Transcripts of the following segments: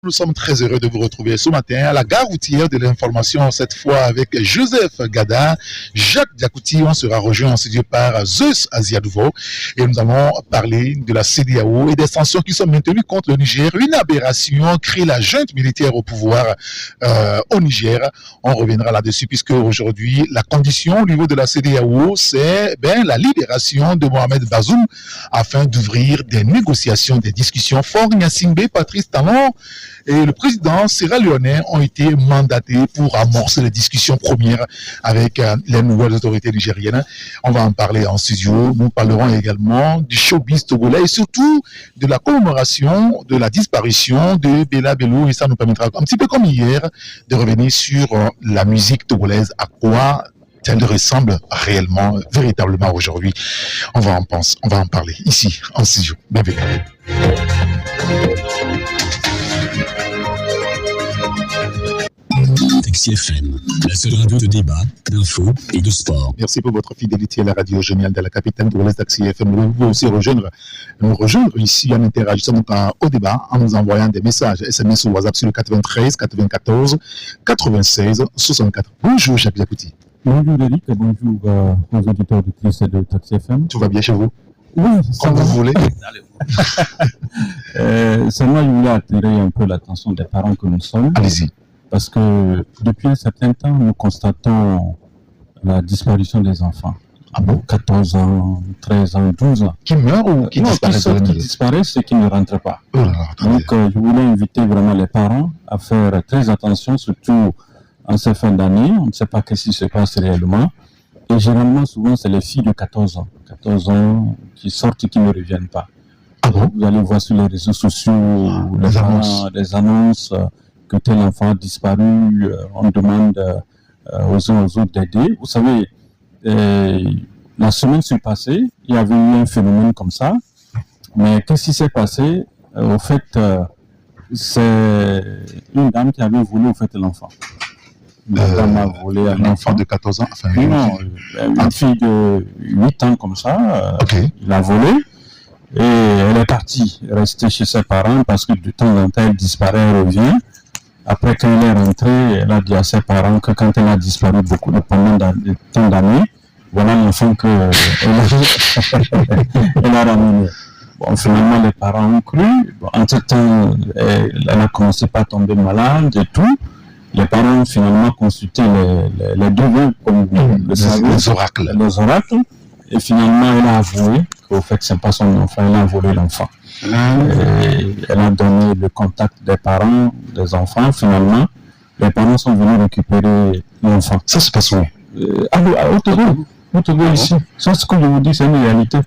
Nous sommes très heureux de vous retrouver ce matin à la gare routière de l'information, cette fois avec Joseph Gada, Jacques Diakouti. On sera rejoint en studio par Zeus Aziadouvo et nous allons parler de la CEDEAO et des sanctions qui sont maintenues contre le Niger. Une aberration crée la junte militaire au pouvoir au Niger. On reviendra là-dessus puisque aujourd'hui, la condition au niveau de la CEDEAO, c'est la libération de Mohamed Bazoum afin d'ouvrir des négociations, des discussions. Fort Gnassingbé, Patrice Talon et le président sierra-léonais ont été mandatés pour amorcer les discussions premières avec les nouvelles autorités nigériennes. On va en parler en studio. Nous parlerons également du showbiz togolais et surtout de la commémoration de la disparition de Bella Bello. Et ça nous permettra, un petit peu comme hier, de revenir sur la musique togolaise, à quoi elle ressemble réellement, véritablement aujourd'hui. On va en parler ici, en studio. Bienvenue. Taxi FM, la seule radio de débat, d'info et de sport. Merci pour votre fidélité à la radio géniale de la capitale de l'Ouest Taxi FM. Vous pouvez aussi nous rejoindre ici en interagissant donc au débat en nous envoyant des messages SMS ou WhatsApp sur le 93 94 96 64. Bonjour Jacques Diakouti. Bonjour Eric et bonjour aux auditeurs de Taxi FM. Tout va bien chez vous? Oui, comme vous voulez. Seulement, je voulais attirer un peu l'attention des parents que nous sommes. Allez-y. Parce que depuis un certain temps, nous constatons la disparition des enfants. Ah bon? 14 ans, 13 ans, 12 ans. Qui meurent ou qui disparaissent? Qui disparaissent et qui ne rentrent pas. Oh là là, donc, je voulais inviter vraiment les parents à faire très attention, surtout en ces fins d'année. On ne sait pas ce qui se passe réellement. Et généralement, souvent, c'est les filles de 14 ans. 14 ans qui sortent et qui ne reviennent pas. Ah bon? Vous allez voir sur les réseaux sociaux des annonces que tel enfant a disparu, on demande aux uns aux autres d'aider. Vous savez, la semaine passée, il y avait eu un phénomène comme ça, mais qu'est-ce qui s'est passé? Au fait, c'est une dame qui avait volé au fait l'enfant. La dame a volé un enfant de 14 ans? Enfin, non, une fille de 8 ans comme ça, il a volé. Et elle est partie, rester chez ses parents parce que de temps en temps, elle disparaît, elle revient. Après, quand elle est rentrée, elle a dit à ses parents que quand elle a disparu pendant de temps d'années, voilà l'enfant qu'elle a ramené. Bon, finalement, les parents ont cru. Bon, entre-temps, elle a commencé par tomber malade et tout. Les parents ont finalement consulté les devins, comme vous le savez, les oracles. Et finalement, elle a avoué qu'au fait, ce n'est pas son enfant, elle a volé l'enfant. Et elle a donné le contact des parents, des enfants. Finalement, les parents sont venus récupérer l'enfant. Ça se passe où? Au Togo, ici. Ça, ce que je vous dis, c'est une réalité.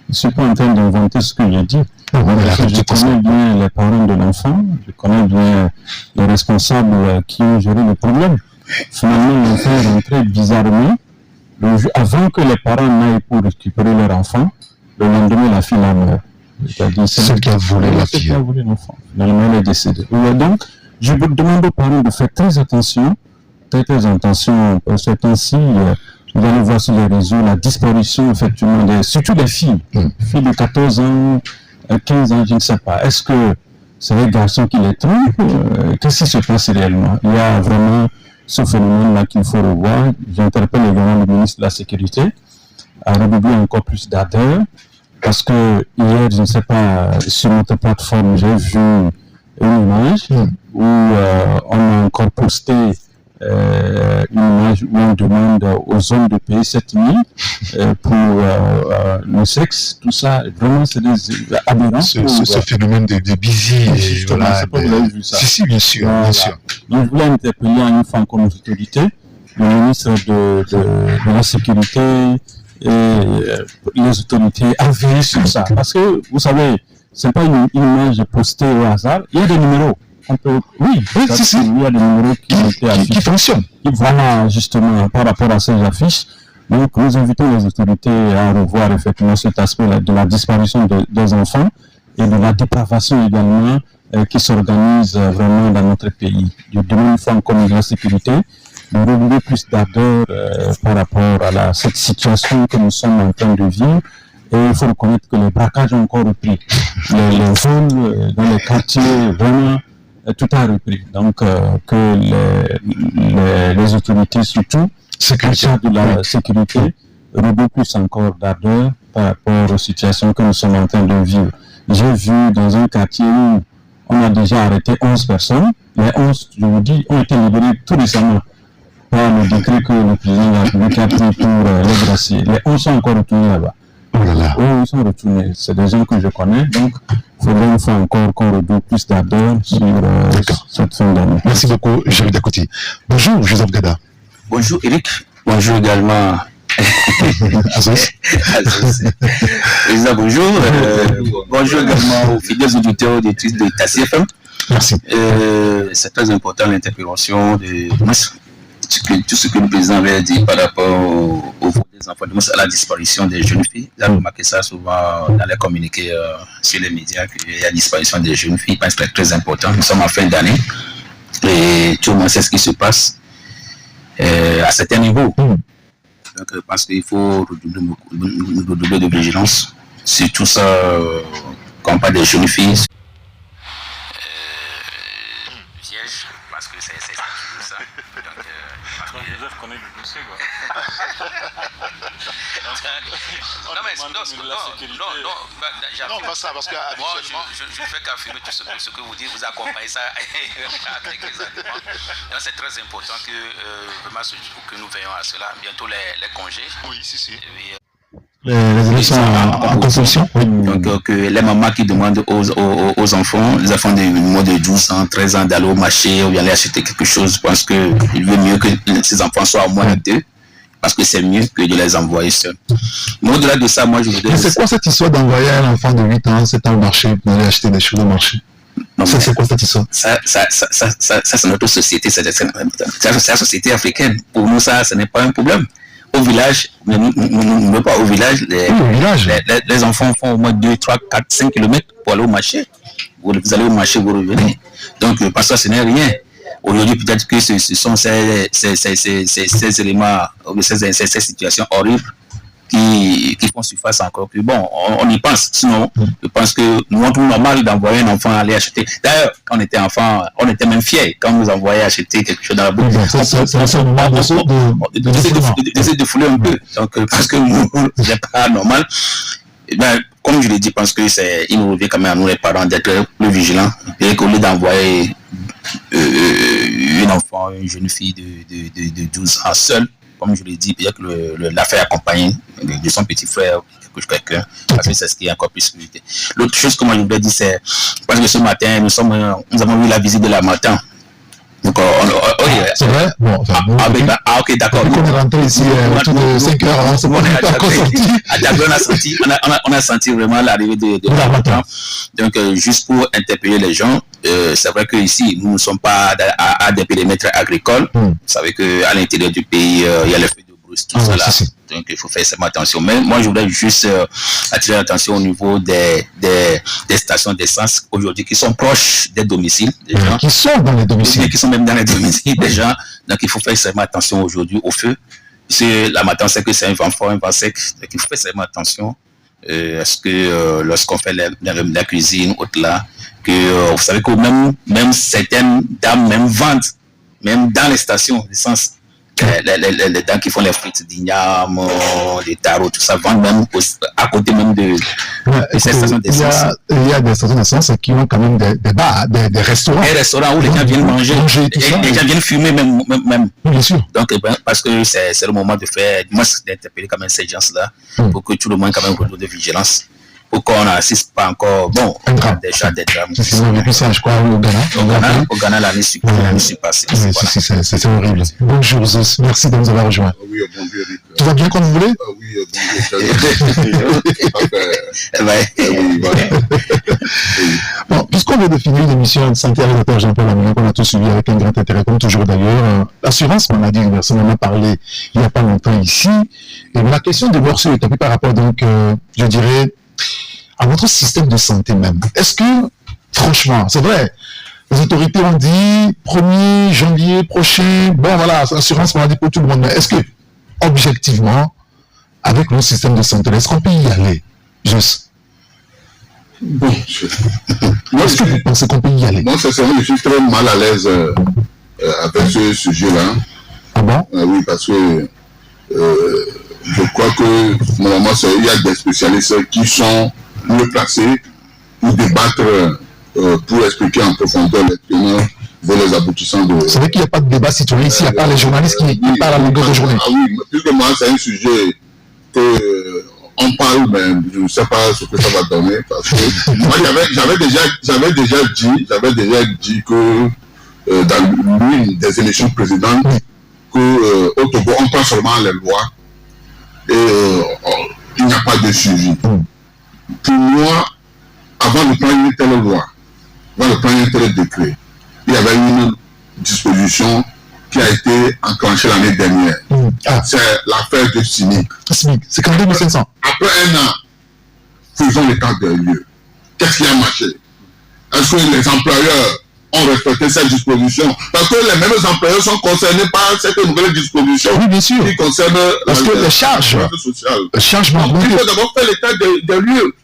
Je ne suis pas en train d'inventer ce que j'ai dit. Je connais bien les parents de l'enfant, je connais bien les responsables qui ont géré le problème. Finalement, l'enfant est rentré bizarrement. Avant que les parents n'aillent pour récupérer leur enfant, le lendemain, la fille a meurt. C'est celle qui a volé la fille. Qui a volé l'enfant. Finalement, elle est décédée. Donc, je vous demande aux parents de faire très attention. Très attention. C'est ainsi, vous allez voir sur les réseaux la disparition, effectivement, surtout des filles. Filles de 14 ans, 15 ans, je ne sais pas. Est-ce que c'est les garçons qui les trompent? Qu'est-ce qui se passe réellement? Il y a vraiment ce phénomène-là qu'il faut revoir. J'interpelle également le ministre de la Sécurité à redoubler encore plus d'ardeur. Parce que hier, je ne sais pas, sur notre plateforme, j'ai vu une image où on a encore posté une image où on demande aux hommes de payer 7 000 pour le sexe, tout ça. Vraiment, c'est des aberrances. Ce phénomène de busy. Voilà, c'est pas que vous avez vu ça. Si, bien sûr, voilà. Bien sûr. Donc, je voulais interpeller une fois comme autorité, le ministre de la Sécurité, et les autorités à veiller sur ça. Parce que, vous savez, ce n'est pas une image postée au hasard. Il y a des numéros. Oui, il y a des numéros qui ont été affichés. Qui fonctionnent. Voilà, justement, par rapport à ces affiches. Donc, nous invitons les autorités à revoir effectivement cet aspect de la disparition des enfants et de la dépravation également qui s'organise vraiment dans notre pays. Je demande une fois encore la sécurité de redoubler plus d'ardeur par rapport à cette situation que nous sommes en train de vivre. Et il faut reconnaître que les braquages ont encore repris. Les vols dans les quartiers, vraiment, tout a repris. Donc, que les autorités, surtout, de la sécurité, redoublent plus encore d'ardeur par rapport aux situations que nous sommes en train de vivre. J'ai vu dans un quartier où on a déjà arrêté 11 personnes. Les 11, je vous dis, ont été libérés tout récemment par le décret que le président de la République a pris pour les graciers. Les 11 sont encore retournés là-bas. Oh là là. Oui, ils sont retournés. C'est des gens que je connais. Donc, il faudrait une fois encore qu'on redouble plus d'ardeur sur cette fin d'année. Merci beaucoup, Jérémy Diakouti. Bonjour, Joseph Gada. Bonjour, Eric. Bonjour également. Asos. Bonjour. Bonjour également aux fidèles auditeurs de Tassi FM. Merci. C'est très important l'interpellation de tout ce que le président avait dit par rapport au vote des enfants, à la disparition des jeunes filles. J'ai remarqué ça souvent dans les communiqués sur les médias, qu'il y a la disparition des jeunes filles. Je pense que c'est très important. Nous sommes en fin d'année et tout le monde sait ce qui se passe à certains niveaux. Donc, je pense qu'il faut redoubler de vigilance sur tout ça, quand on parle des jeunes filles. Vierge, parce que c'est toujours ça. Donc, Joseph connaît du dossier, quoi. Non, pas ça, parce que moi, je ne fais qu'affirmer tout ce que vous dites, vous accompagnez ça avec les arguments. Donc, c'est très important que, vraiment, que nous veillons à cela. Bientôt, les congés. Oui, si. Les élèves sont en consommation. Oui. Donc, que les mamans qui demandent aux enfants, les enfants de moins de 12 ans, 13 ans, d'aller au marché ou d'aller acheter quelque chose, je pense qu'il vaut mieux que ces enfants soient au moins de 2, parce que c'est mieux que de les envoyer seuls. Mais au-delà de ça, moi, je voudrais... Mais c'est quoi cette histoire d'envoyer un enfant de 8 ans, 7 ans au marché pour aller acheter des choses au marché? C'est quoi cette histoire? Ça, c'est notre société, c'est la société africaine. Pour nous, ça, ce n'est pas un problème. Au village, mais pas au village, les enfants font au moins 2, 3, 4, 5 km pour aller au marché. Vous allez au marché, vous revenez. Donc, parce que ce n'est rien. Aujourd'hui, peut-être que ce sont ces éléments, ces situations horribles qui font surface encore. Puis bon, on y pense. Sinon, je pense que nous, on trouve normal d'envoyer un enfant aller acheter. D'ailleurs, quand on était enfant, on était même fiers quand vous envoyez acheter quelque chose dans la boutique. C'est un moment de fouler un peu. Donc, parce que c'est pas normal. Et bien, comme je l'ai dit, parce que il nous revient quand même à nous les parents d'être plus vigilants et qu'au lieu d'envoyer une enfant, une jeune fille de 12 ans seule, comme je l'ai dit, peut-être que la fait accompagner de son petit frère ou quelqu'un, parce que c'est ce qui est encore plus sécurité. L'autre chose que moi je voulais dire, c'est parce que ce matin, nous avons eu la visite de la matin. Donc, c'est vrai? Bon, ok, d'accord. On est rentré ici autour de 5 heures, on s'est encore sorti. On a senti vraiment l'arrivée de la matin. Donc, juste pour interpeller les gens, c'est vrai qu'ici, nous ne sommes pas à des périmètres agricoles. Vous savez qu'à l'intérieur du pays, il y a le feu de brousse, tout ça là. Donc, il faut faire extrêmement attention. Mais moi, je voudrais juste attirer l'attention au niveau des stations d'essence aujourd'hui qui sont proches des domiciles des gens. Qui sont dans les domiciles. Qui sont même dans les domiciles des gens. Donc, il faut faire extrêmement attention aujourd'hui au feu. La matin, c'est que c'est un vent fort, un vent sec. Donc, il faut faire extrêmement attention à ce que lorsqu'on fait la cuisine, au-delà, que vous savez que même certaines dames même vendent, même dans les stations d'essence, les dames qui font les frites d'igname, les tarots, tout ça, vendent même à côté même de ces stations d'essence. Il y a des stations d'essence qui ont quand même des bars, des restaurants. Des restaurants où les gens viennent manger, les gens viennent fumer même. Bien sûr. Donc, parce que c'est le moment de faire, moi, d'interpeller quand même ces gens-là, pour que tout le monde quand même redouble de vigilance. Pour qu'on n'assiste pas encore, déjà des drames. C'est vécu ça, je crois, au Ghana. Au Ghana, l'année passée. C'est horrible. Bonjour, Zos. Merci de nous avoir rejoints. Oui, bonjour. Tout va bien comme vous voulez? Oui, bonjour. Bon, puisqu'on vient de finir l'émission de santé avec le Dr Jean-Paul Lamignon, qu'on a tous suivi avec un grand intérêt, comme toujours d'ailleurs. L'assurance maladie universelle, on en a parlé il n'y a pas longtemps ici. Et la question des morceaux est tapée par rapport, donc, je dirais, à notre système de santé même. Est-ce que, franchement, c'est vrai, les autorités ont dit 1er janvier prochain, bon voilà, assurance maladie pour tout le monde, mais est-ce que, objectivement, avec notre système de santé, est-ce qu'on peut y aller? Juste. Bon, est-ce que vous pensez qu'on peut y aller? Moi, sincèrement, je suis très mal à l'aise avec ce sujet-là. Ah bon? Oui, parce que je crois que normalement, il y a des spécialistes qui sont mieux placés pour débattre, pour expliquer en profondeur les tenants et les aboutissants de... C'est vrai qu'il n'y a pas de débat citoyen ici, à part les journalistes qui parlent à longueur de journée. Ah oui, puisque moi, c'est un sujet que on parle, mais je ne sais pas ce que ça va donner, parce que moi, j'avais déjà dit que dans l'une des élections présidentes, que au Togo, on prend seulement les lois et il n'y a pas de suivi. Pour moi, avant de prendre une telle loi, avant de prendre un tel décret, il y avait une disposition qui a été enclenchée l'année dernière. C'est l'affaire de SMIC. C'est quand même 2500. Après un an, faisons l'état des lieux. Qu'est-ce qui a marché? Est-ce que les employeurs ont respecté cette disposition? Parce que les mêmes employeurs sont concernés par cette nouvelle disposition. Oui, bien sûr. Qui concerne parce que les charges sociales. Il faut d'abord faire l'état des lieux.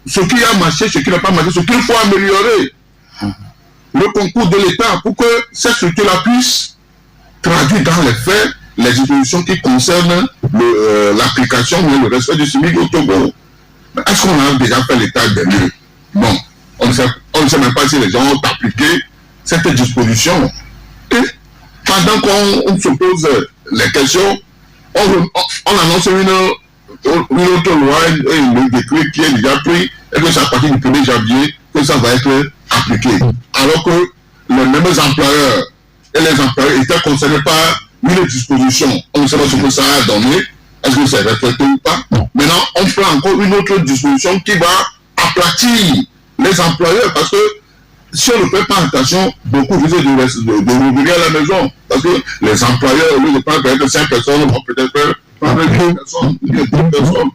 Ce qui a marché, ce qui n'a pas marché, ce qu'il faut améliorer. Le concours de l'État pour que cette structure-là puisse traduire dans les faits les dispositions qui concernent l'application ou le respect du SMIC au Togo. Est-ce qu'on a déjà fait l'état des lieux? Bon, on ne sait même pas si les gens ont appliqué cette disposition. Et pendant qu'on se pose les questions, on annonce une autre loi et le décret qui est déjà pris et que c'est à partir du 1er janvier que ça va être appliqué. Alors que les mêmes employeurs et les employés étaient concernés par une disposition. On ne sait pas ce que ça a donné. Est-ce que c'est respecté ou pas? Maintenant, on prend encore une autre disposition qui va aplatir les employeurs parce que si on ne fait pas attention, beaucoup risquent de revenir à la maison. Parce que les employeurs, au lieu de prendre peut-être 5 personnes, vont peut-être prendre 10 personnes, 10 personnes.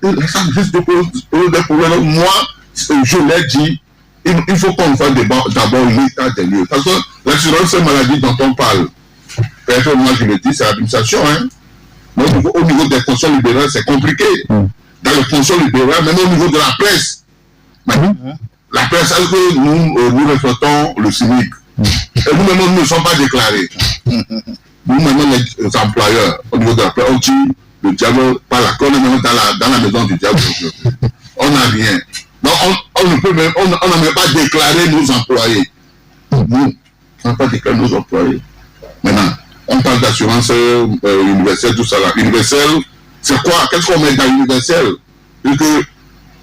Et ça risque de poser des problèmes. Moi, je l'ai dit, il faut qu'on fasse d'abord l'état des lieux. Parce que l'assurance maladie dont on parle, peut-être moi je le dis, c'est l'administration. Hein. Mais au niveau des fonctions libérales, c'est compliqué. Dans les fonctions libérales, même au niveau de la presse. La presse, est-ce que nous respectons le SMIC? Et nous-mêmes, nous ne sommes pas déclarés. Nous-mêmes, les employeurs, au niveau de la presse, on tue le diable par la corne, même dans la maison du diable. On n'a rien. Donc, on n'a même pas déclaré nos employés. Nous, on n'a pas déclaré nos employés. Maintenant, on parle d'assurance universelle, tout ça là. Universel, c'est quoi? Qu'est-ce qu'on met dans universel? Parce que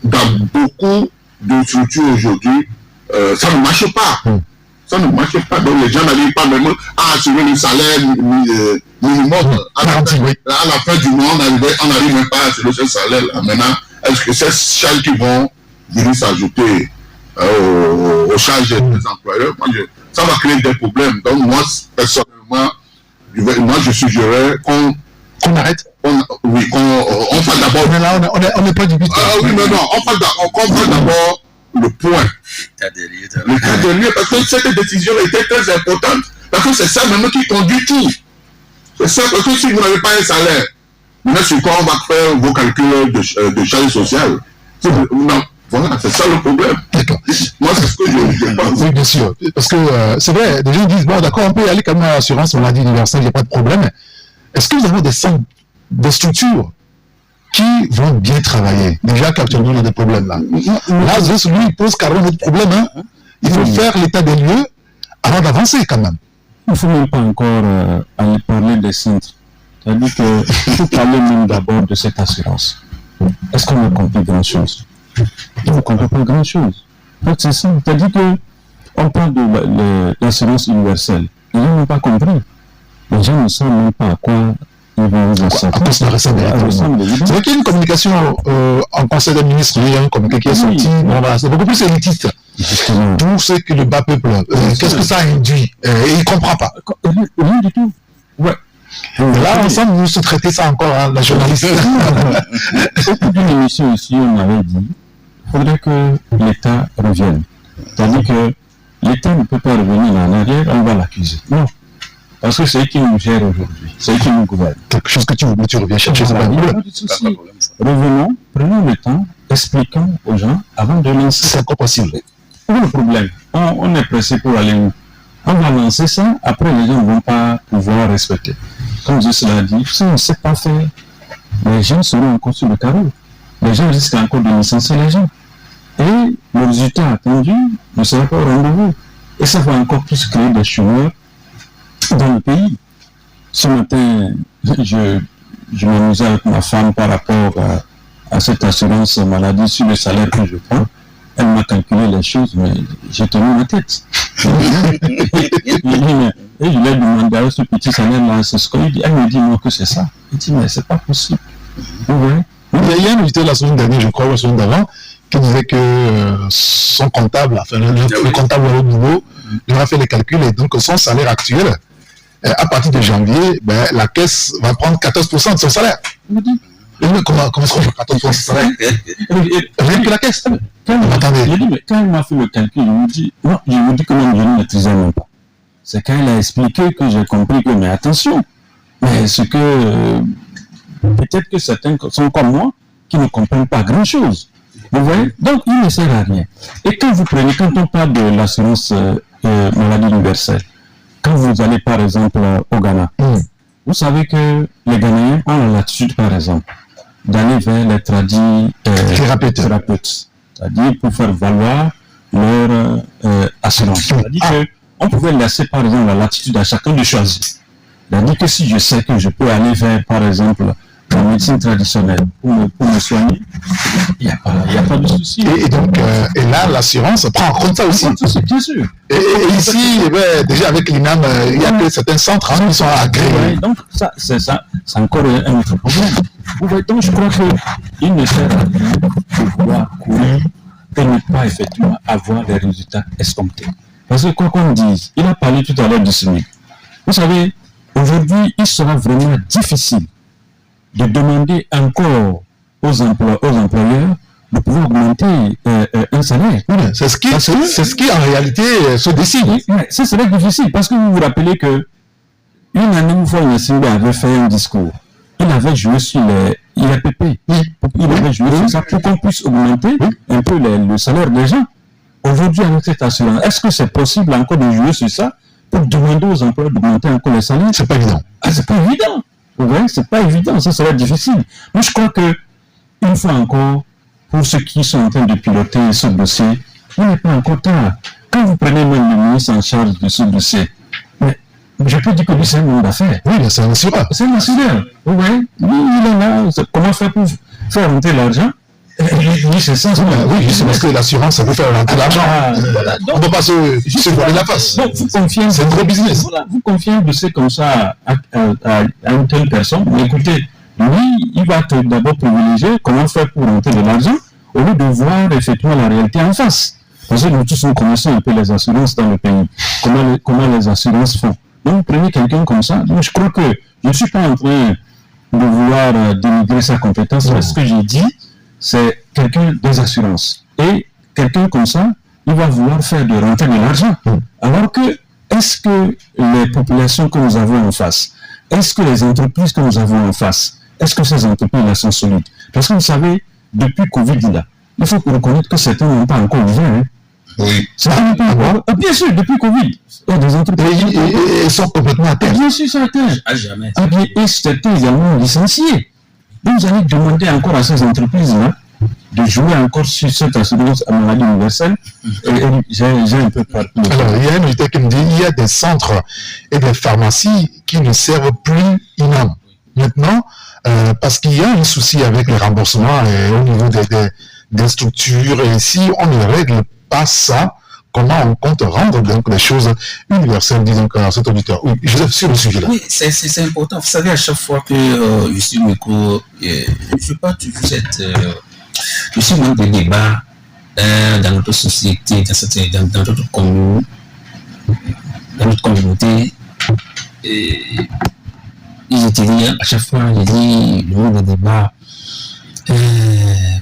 dans beaucoup de structures aujourd'hui, ça ne marche pas. Ça ne marche pas. Donc les gens n'arrivent pas même à assurer le salaire minimum. À la fin du mois, on n'arrive même pas à assurer ce salaire. Maintenant, est-ce que ces charges qui vont venir s'ajouter aux charges des employeurs, ça va créer des problèmes. Donc moi, personnellement, je suggérerais qu'on arrête. On fasse d'abord. Mais là, on n'est pas du but. Oui, mais non, on fasse d'abord le point. Le cas de lieu, parce que cette décision était très importante. Parce que c'est ça même qui conduit tout. C'est ça, parce que si vous n'avez pas un salaire, maintenant sur quoi on va faire vos calculs de charges sociales? Non. Voilà, c'est ça le problème. D'accord. Moi, c'est ce que je pense. Oui, bien sûr. Parce que c'est vrai, des gens disent, bon, d'accord, on peut y aller comme à l'assurance, on l'a dit universelle, il n'y a pas de problème. Est-ce que vous avez des structures qui vont bien travailler? Déjà qu'actuellement, on a des problèmes là. Là, lui, il pose carrément notre problème. Hein. Il faut faire l'état des lieux avant d'avancer quand même. Il ne faut même pas encore aller parler des centres. C'est-à-dire qu'il faut parler même d'abord de cette assurance. Est-ce qu'on a compris grand-chose? Il ne comprend pas grand-chose. En fait, c'est ça. C'est-à-dire qu'on parle de l'assurance universelle. Les gens n'ont pas compris. Les gens ne savent même pas à quoi ils vont vous assurer. C'est vrai qu'il y a une communication en conseil des ministres, il y a un communiqué qui est sorti. Bon, voilà, c'est beaucoup plus élitiste. Tout ce que le bas peuple, qu'est-ce que ça induit? Et il ne comprend pas. Rien du tout. Ouais. Là, ensemble, nous se traiter ça encore, hein, la journaliste. Au cours d'une émission ici, on avait dit qu'il faudrait que l'État revienne. C'est-à-dire que l'État ne peut pas revenir en arrière, on va l'accuser. Non. Parce que c'est eux qui nous gèrent aujourd'hui, c'est eux qui nous gouvernent. Quelque chose que tu reviens chercher, c'est pas Revenons, prenons le temps expliquons aux gens avant de lancer. C'est encore possible. Où est le problème? On est pressé pour aller où? On va lancer ça, après les gens ne vont pas pouvoir respecter. Comme je l'ai dit, si on ne sait pas faire, les gens seront encore sur le carreau. Les gens risquent encore de licencier les gens. Et le résultat attendu ne sera pas au rendez-vous. Et ça va encore plus créer des chômeurs dans le pays. Ce matin, je m'amusais avec ma femme par rapport à cette assurance maladie sur le salaire que je prends. Elle m'a calculé les choses, mais j'ai tenu ma tête. Et je lui ai demandé à ce petit salaire-là, c'est ce qu'il dit. Elle me dit non, que c'est ça. Il dit, mais c'est pas possible. Vous voyez? Il y a un invité la semaine dernière, je crois, la semaine d'avant, qui disait que son comptable, enfin le comptable au niveau, il a fait les calculs et donc son salaire actuel, à partir de janvier, la caisse va prendre 14% de son salaire. Comment est-ce qu'on fait 14% de son salaire? Rien que la caisse. Quand il m'a fait le calcul, il me dit, non, je me dis que même je ne maîtrisais même pas. C'est quand il a expliqué que j'ai compris que, mais attention, mais ce que peut-être que certains sont comme moi qui ne comprennent pas grand-chose. Vous voyez? Donc, il ne sert à rien. Et quand on parle de l'assurance maladie universelle, quand vous allez par exemple au Ghana, vous savez que les Ghanéens ont la latitude, par exemple, d'aller vers les tradis thérapeutes, c'est-à-dire pour faire valoir leur assurance. C'est-à-dire qu'on pouvait laisser, par exemple, la latitude à chacun de choisir. C'est-à-dire que si je sais que je peux aller vers, par exemple, la médecine traditionnelle pour me soigner, il n'y a pas de souci. Et donc, et là, l'assurance prend en compte ça aussi. Bien sûr. Et ici, déjà avec l'INAM, il y a que certains centres qui sont agréés. Donc, ça, c'est encore un autre problème. Vous voyez, donc je crois qu'il ne sert à rien de vouloir courir et ne pas effectivement avoir les résultats escomptés. Parce que quoi qu'on dise, il a parlé tout à l'heure du SMIC. Vous savez, aujourd'hui, il sera vraiment difficile de demander encore aux employeurs de pouvoir augmenter un salaire. Oui, c'est ce qui en réalité se décide. Ça serait difficile parce que vous vous rappelez que une année, une fois, Yassine avait fait un discours. Il avait joué sur les IRPP. Il avait joué sur ça pour qu'on puisse augmenter un peu le salaire des gens. Aujourd'hui, avec cette assurance, est-ce que c'est possible encore de jouer sur ça pour demander aux employeurs d'augmenter encore les salaires? C'est pas évident. C'est pas évident. Vous voyez, c'est pas évident, ça serait difficile. Moi, je crois que, une fois encore, pour ceux qui sont en train de piloter ce dossier, il n'est pas encore tard. Quand vous prenez même le ministre en charge de ce dossier, mais je peux dire que lui, c'est un homme d'affaires. Oui, c'est un assureur. C'est un assureur. Vous voyez, lui, il est là. Comment faire pour faire rentrer l'argent? Oui, c'est ça. Oui, c'est parce que l'assurance, ça vous fait rentrer l'argent. On ne peut pas se voiler la face. Donc, vous confiez, c'est un gros business. Voilà, vous confiez un dossier comme ça à une telle personne. Mais écoutez, lui, il va d'abord privilégier comment faire pour rentrer de l'argent au lieu de voir effectivement la réalité en face. Parce que nous tous, nous connaissons un peu les assurances dans le pays. Comment les assurances font. Donc, prenez quelqu'un comme ça. Donc, je crois que je ne suis pas en train de vouloir dénigrer sa compétence. Mais ce que j'ai dit, c'est quelqu'un des assurances. Et quelqu'un comme ça, il va vouloir faire de rentrer de l'argent. Alors que, est-ce que les populations que nous avons en face, est-ce que les entreprises que nous avons en face, est-ce que ces entreprises-là sont solides? Parce que vous savez, depuis Covid-là, il faut reconnaître que certains n'ont pas encore ouvert. Hein. Oui. Certains n'ont pas encore. Bien sûr, depuis Covid, il y a des entreprises. Et ils sont complètement à terre. Bien sûr, c'est à terre. Jamais. Et certains également licenciés. Donc, vous allez demander encore à ces entreprises-là de jouer encore sur cette assurance à maladie universelle. Et j'ai un peu peur. Alors, il y a un invité qui me dit il y a des centres et des pharmacies qui ne servent plus INAM. Maintenant, parce qu'il y a un souci avec les remboursements et au niveau des structures, et si on ne règle pas ça, comment on compte rendre donc les choses universelles, disons, à cet auditeur. Oui, Joseph, sur le sujet-là. Oui, c'est important. Vous savez, à chaque fois que je suis au micro, je ne sais pas toujours je suis dans des débats dans notre société, dans notre commune, dans notre communauté. Je te dis, à chaque fois, je dis, le monde des débats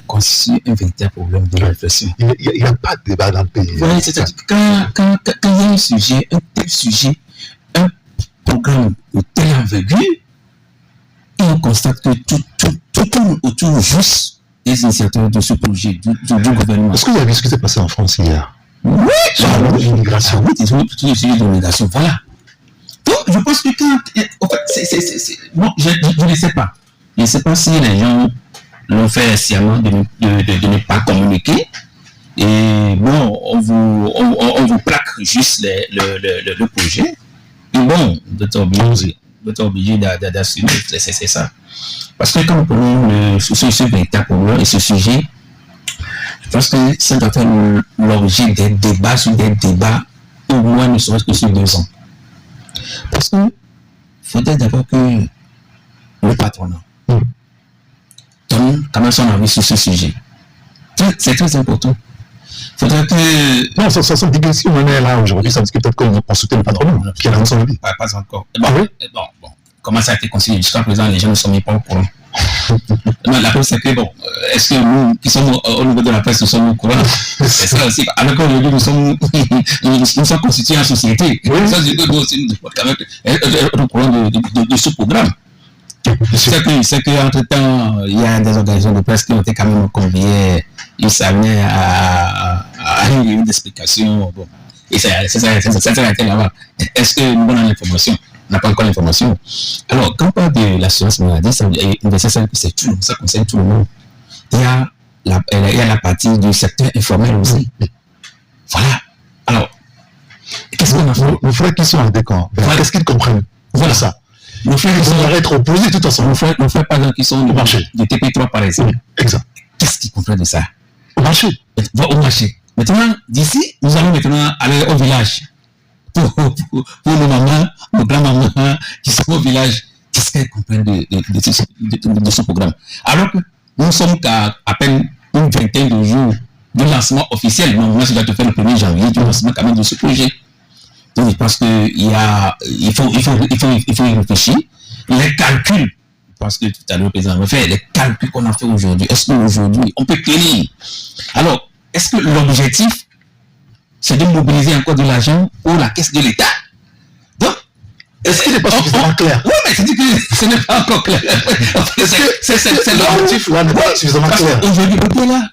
constitue un véritable problème de réflexion. Il n'y a pas de débat dans le pays. Oui, c'est-à-dire que quand il y a un sujet, un tel sujet, un programme de telle envergure, et on constate que tout tourne autour juste des initiateurs de ce projet du gouvernement. Est-ce que vous avez vu ce qui s'est passé en France hier? Oui, l'immigration. Oui, tout le sujet de l'immigration, voilà. Donc, je pense que quand... En fait, bon, je ne sais pas. Je ne sais pas si les gens l'ont fait sciemment de ne pas communiquer. Et bon, on vous plaque juste le projet. Et bon, vous êtes obligé d'assumer, c'est ça. Parce que quand on prend ce véritable et ce sujet, je pense que ça doit faire l'objet des débats sur des débats, au moins ne serait-ce que sur 2 ans. Parce que faudrait d'abord que le patronat donne quand même son avis sur ce sujet. C'est très important. Faudrait que... Non, ça semble dire que si on est là aujourd'hui, ça veut dire que peut-être qu'on va consulter le patronat qui a son avis. Pas encore. Bon. Comment ça a été considéré jusqu'à présent, les gens ne sont même pas au courant. Non, la preuve, c'est que, bon, est-ce que nous, qui sommes au niveau de la presse, nous sommes au courant? C'est ça aussi. Alors qu'aujourd'hui, nous sommes constitués en société. Oui. Ça, c'est que nous aussi, nous sommes quand même au courant de ce programme. C'est qu'entre-temps, il y a des organisations de presse qui ont été quand même conviées, ils s'amenaient à une explication. Bon. Et ça s'arrêtait là-bas. Est-ce que nous avons l'information? On n'a pas encore l'information. Alors, quand on parle de l'assurance maladie, c'est tout, ça concerne tout le monde. Il y a la partie du secteur informel aussi. Voilà. Alors, qu'est-ce qu'on a fait? Nos frères qui sont en décor, qu'est-ce qu'ils comprennent? Voilà ça. Nos frères qui sont être opposés de toute façon. Nos frères par exemple qui sont au marché, de TP3 par exemple. Exact. Qu'est-ce qu'ils comprennent de ça? Au marché. Au marché. Maintenant, d'ici, nous allons maintenant aller au village. Pour nos mamans, nos grands-mamans qui sont au village, qu'est-ce qu'elles comprennent de ce programme? Alors que nous sommes qu'à peine une vingtaine de jours de lancement officiel. Moi, je dois te faire le 1er janvier du lancement quand même de ce projet. Donc, je pense qu'il faut y réfléchir. Les calculs, parce que tout à l'heure, le président m'a fait, les calculs qu'on a fait aujourd'hui, est-ce qu'aujourd'hui, on peut tenir? Alors, est-ce que l'objectif, c'est de mobiliser encore de l'argent pour la caisse de l'État? Donc, est-ce qu'il n'est pas suffisamment clair? Oui, mais c'est dit que ce n'est pas encore clair. C'est l'objectif là n'est pas suffisamment clair. Aujourd'hui, l'OT là,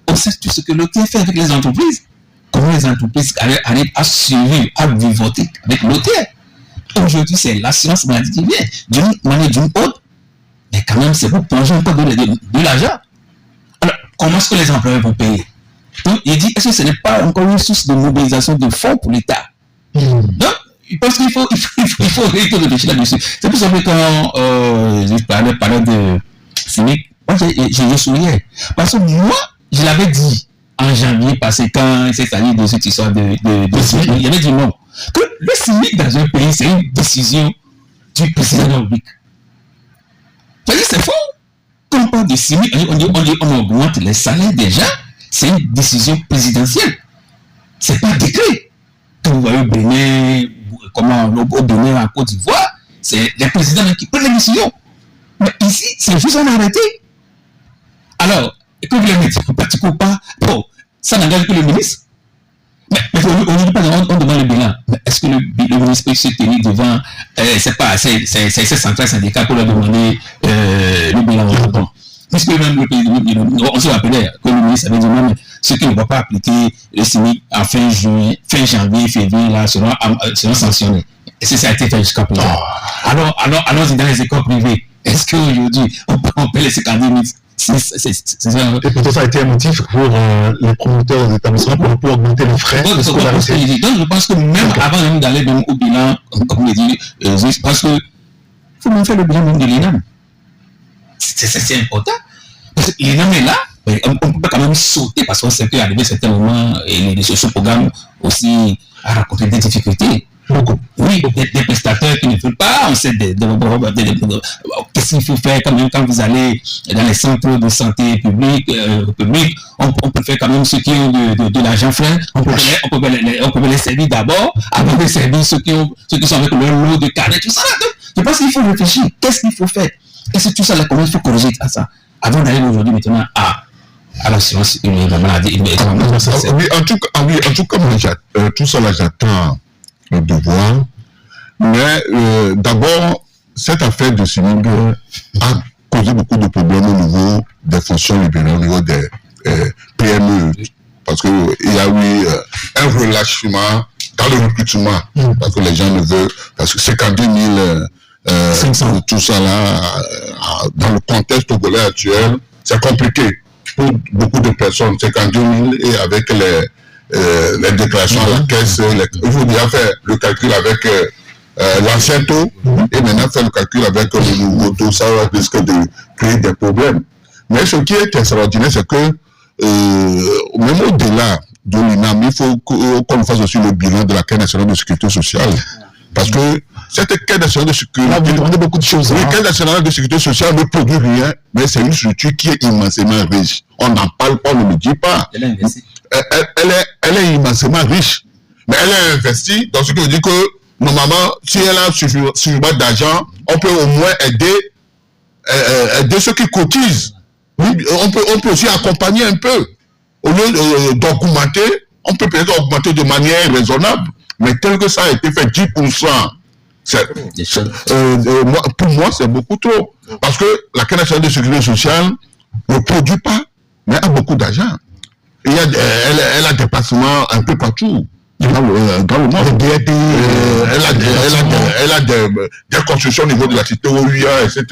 on sait tout ce que l'OT fait avec les entreprises. Comment les entreprises arrivent à suivre, à vivoter avec l'OT. Aujourd'hui, c'est l'assurance maladie qui vient d'une manière d'une autre. Mais quand même, c'est pour plonger encore de l'argent. Alors, comment est-ce que les employeurs vont payer? Donc, il dit, est-ce que ce n'est pas encore une source de mobilisation de fonds pour l'État? Donc, je pense qu'il faut réfléchir là-dessus. C'est pour ça que quand je parlais de CIMIC, moi, je souriais. Parce que moi, je l'avais dit en janvier passé, quand il s'est agi de cette histoire de CIMIC, il y avait dit non. Que le CIMIC dans un pays, c'est une décision du président de la République. C'est faux. Quand on parle de CIMIC, on augmente les salaires déjà. C'est une décision présidentielle. C'est pas décret. Quand vous voyez au Bénin, au Bénin, en Côte d'Ivoire, c'est les présidents qui prennent les décisions. Mais ici, c'est juste un arrêté. Alors, que vous les mettez en pratique ou pas, bon, ça n'engage que le ministre. Mais on demande le bilan. Mais est-ce que le ministre peut se tenir devant ces centrales syndicales pour leur demander le bilan? Bon. Puisque même on se rappelait que le ministre avait dit non, mais ceux qui ne vont pas appliquer le CIMIC en fin janvier, février, là, seront sanctionnés. Et ça a été fait jusqu'à présent. Alors, dans les écoles privées, est-ce qu'aujourd'hui, on peut laisser quand même et pourtant, ça a été un motif pour les promoteurs des établissements pour augmenter les frais de scolarité. Donc, je pense que même avant d'aller au bilan, comme je dis, je pense qu'il faut même faire le bilan même de l'INAM. C'est important. Parce que l'INAM est là, mais on peut quand même sauter parce qu'on sait qu'à certains moments, ce programme aussi a rencontré des difficultés. Beaucoup. Oui, des prestataires qui ne veulent pas, on sait qu'est-ce qu'il faut faire quand même quand vous allez dans les centres de santé publics, on peut faire quand même ceux qui ont de l'argent frais, on peut les servir d'abord, avant de servir ceux qui sont avec leur lot de carnet, tout ça. Donc, je pense qu'il faut réfléchir, qu'est-ce qu'il faut faire? Et c'est tout ça, là, comment il faut corriger à ça, avant d'aller aujourd'hui maintenant à l'assurance maladie. Oui, en tout cas, tout ça là, j'attends de voir. Mais d'abord, cette affaire de CIMIC a posé beaucoup de problèmes au niveau des fonctions libérales, au niveau des PME, parce qu'il y a eu un relâchement dans le recrutement, parce que les gens ne veulent, parce que 52 000, tout ça là, dans le contexte togolais actuel, c'est compliqué pour beaucoup de personnes, 52 000 et avec les déclarations à la caisse, il faut déjà faire le calcul avec l'ancien taux et maintenant faire le calcul avec le nouveau taux, ça risque de créer des problèmes. Mais ce qui est extraordinaire, c'est que même au-delà de l'INAM, il faut qu'on fasse aussi le bilan de la Caisse nationale de sécurité sociale. Parce que cette Caisse nationale de sécurité... Là, vous demandez beaucoup de choses. Oui, Caisse nationale de sécurité sociale ne produit rien, mais c'est une structure qui est immensément riche. On n'en parle pas, on ne le dit pas. Elle est immensément riche. Mais elle est investie dans ce qui veut dire que, normalement, si elle a suffisamment d'argent, on peut au moins aider ceux qui cotisent. Oui, on peut aussi accompagner un peu. Au lieu d'augmenter, on peut peut-être augmenter de manière raisonnable. Mais tel que ça a été fait, 10%, pour moi, c'est beaucoup trop. Parce que la Caisse nationale de sécurité sociale ne produit pas, mais a beaucoup d'argent. Elle a des placements un peu partout. Dans le monde. Elle a des constructions au niveau de la cité OUA, etc.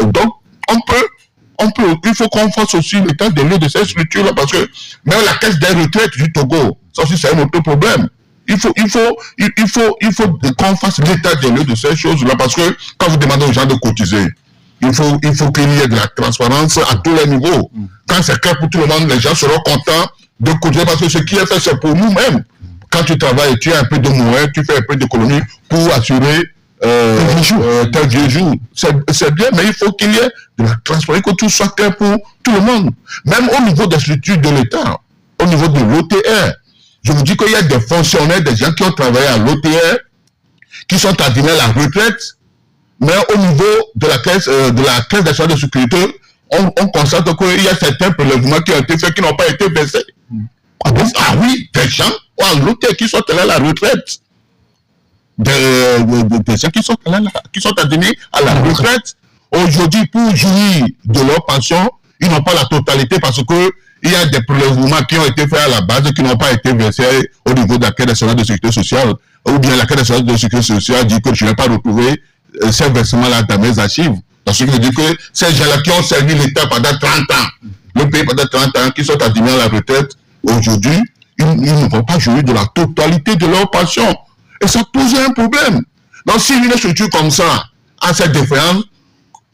Donc, il faut qu'on fasse aussi l'état des lieux de ces structures-là, parce que même la caisse des retraites du Togo, ça aussi c'est un autre problème. Il faut qu'on fasse l'état des lieux de ces choses-là, parce que quand vous demandez aux gens de cotiser, il faut qu'il y ait de la transparence à tous les niveaux. Quand c'est clair pour tout le monde, les gens seront contents de cotiser, parce que ce qui est fait, c'est pour nous-mêmes. Quand tu travailles, tu as un peu de moyens, tu fais un peu d'économie pour assurer tel vieux jour. C'est bien, mais il faut qu'il y ait de la transparence, que tout soit clair pour tout le monde. Même au niveau des structures de l'État, au niveau de l'OTR, je vous dis qu'il y a des fonctionnaires, des gens qui ont travaillé à l'OTR, qui sont arrivés à la retraite, mais au niveau de la caisse nationale de sécurité, on constate qu'il y a certains prélèvements qui ont été faits, qui n'ont pas été versés. Ah oui, des gens à l'OTR qui sont allés à la retraite. Des gens qui sont admis à la retraite, aujourd'hui, pour jouir de leur pension, ils n'ont pas la totalité, parce que il y a des prélèvements qui ont été faits à la base qui n'ont pas été versés au niveau de la Caisse nationale de sécurité sociale, ou bien la Caisse nationale de sécurité sociale dit que je ne vais pas retrouver ces versements-là dans mes archives. Donc, ce qui veut dire que ces gens-là qui ont servi l'État pendant 30 ans, le pays pendant 30 ans, qui sont admis à la retraite, aujourd'hui, ils ne vont pas jouir de la totalité de leur pension. Et ça pose un problème. Donc, si une structure comme ça a cette différence,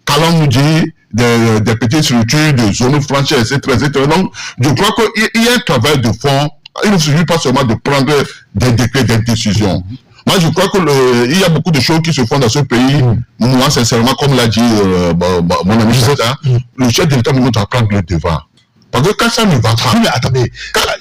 qu'allons nous dire des petites structures, de zones franchises, etc. Donc, je crois qu'il y a un travail de fond. Il ne suffit pas seulement de prendre des décrets, des décisions. Moi, je crois qu'il y a beaucoup de choses qui se font dans ce pays. Moi, sincèrement, comme l'a dit mon ami Chata, le chef de l'État nous doit prendre le devant. Parce que quand ça ne va pas... Oui, mais attendez,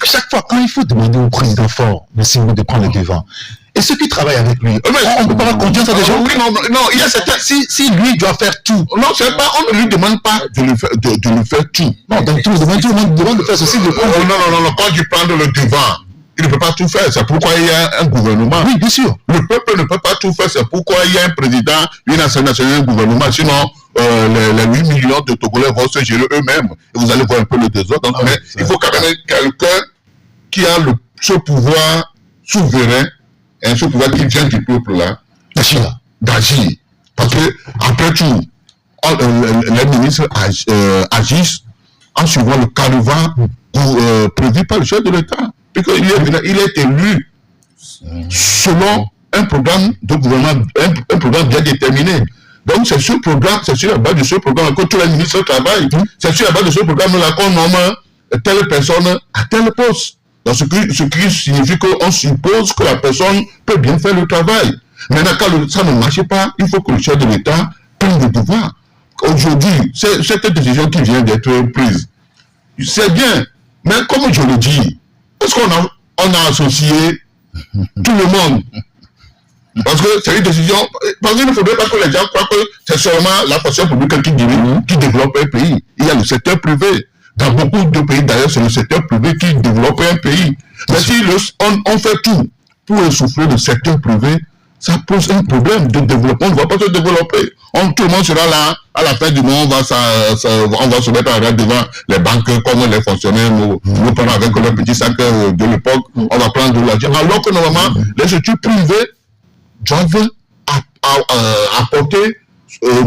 chaque fois, quand il faut demander au président fort de prendre le devant, et ceux qui travaillent avec lui, on ne peut pas avoir confiance à des gens. Oui, non, il y a certains... Si lui doit faire tout... Non, c'est pas, on ne lui demande pas de le faire tout. Non, donc tout le monde demande de faire ceci, de prendre... Non, quand il prend le devant, il ne peut pas tout faire. C'est pourquoi il y a un gouvernement. Oui, bien sûr. Le peuple ne peut pas tout faire. C'est pourquoi il y a un président, une assemblée nationale, un gouvernement. Sinon, les 8 millions de Togolais vont se gérer eux-mêmes. Et vous allez voir un peu le désordre. Donc, mais il faut quand même quelqu'un qui a ce pouvoir souverain, et ce pouvoir qui vient du peuple là, d'agir. Parce que, après tout, les ministres agissent en suivant le canevas prévu par le chef de l'État. Il est élu selon un programme de gouvernement, un programme bien déterminé. Donc c'est sur la base de ce programme que tous les ministres travaillent. C'est sur la base de ce programme-là qu'on nomme telle personne à tel poste. Donc ce qui signifie qu'on suppose que la personne peut bien faire le travail. Maintenant, quand ça ne marche pas, il faut que le chef de l'État prenne le pouvoir. Aujourd'hui, cette décision qui vient d'être prise, c'est bien. Mais comme je le dis, est-ce qu'on a associé tout le monde? Parce que c'est une décision... Parce qu'il ne faudrait pas que les gens croient que c'est seulement la fonction publique qui développe un pays. Il y a le secteur privé. Dans beaucoup de pays, d'ailleurs, c'est le secteur privé qui développe un pays. Mais si on fait tout pour essouffler le secteur privé, ça pose un problème de développement. On ne va pas se développer. Tout le monde sera là, à la fin du mois, on va se mettre en rade devant les banques comme les fonctionnaires, nous prenons avec le petit sac de l'époque, on va prendre de l'argent. Alors que normalement, les structures privées doivent apporter,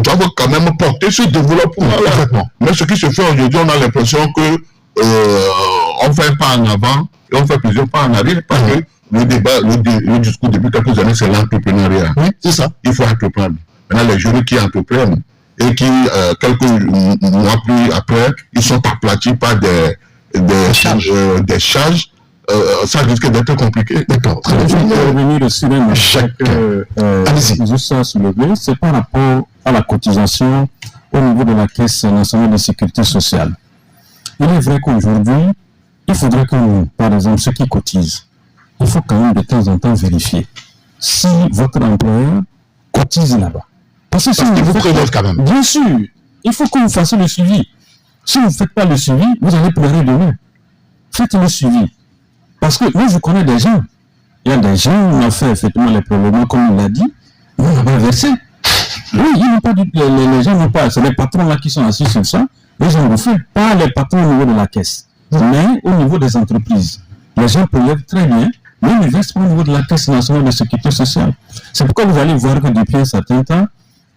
doivent quand même porter ce développement-là. Mais ce qui se fait aujourd'hui, on a l'impression que on fait un pas en avant et on fait plusieurs pas en arrière parce que le débat, le discours depuis quelques années, c'est l'entrepreneuriat. Oui, c'est ça. Il faut entreprendre. Maintenant, les jeunes qui entreprennent et qui, quelques mois plus après, ils sont aplatis par des charges. Ça risque d'être compliqué. D'accord. Je vais revenir sur un aspect que Juste à soulever, c'est par rapport à la cotisation au niveau de la Caisse nationale de sécurité sociale. Il est vrai qu'aujourd'hui, il faudrait que nous, par exemple, ceux qui cotisent, il faut quand même de temps en temps vérifier si votre employeur cotise là-bas. Parce qu'il vous prélève quand même. Bien sûr, il faut que vous fassiez le suivi. Si vous ne faites pas le suivi, vous allez pleurer demain. Faites le suivi. Parce que moi, je connais des gens. Il y a des gens, on a fait effectivement les prélèvements, comme il l'a dit, on n'a pas versé. Oui, les gens n'ont pas, c'est les patrons là qui sont assis sur ça, les gens ne font pas les patrons au niveau de la caisse, mais au niveau des entreprises. Les gens prélèvent très bien, mais ils ne versent pas au niveau de la Caisse nationale de sécurité sociale. C'est pourquoi vous allez voir que depuis un certain temps,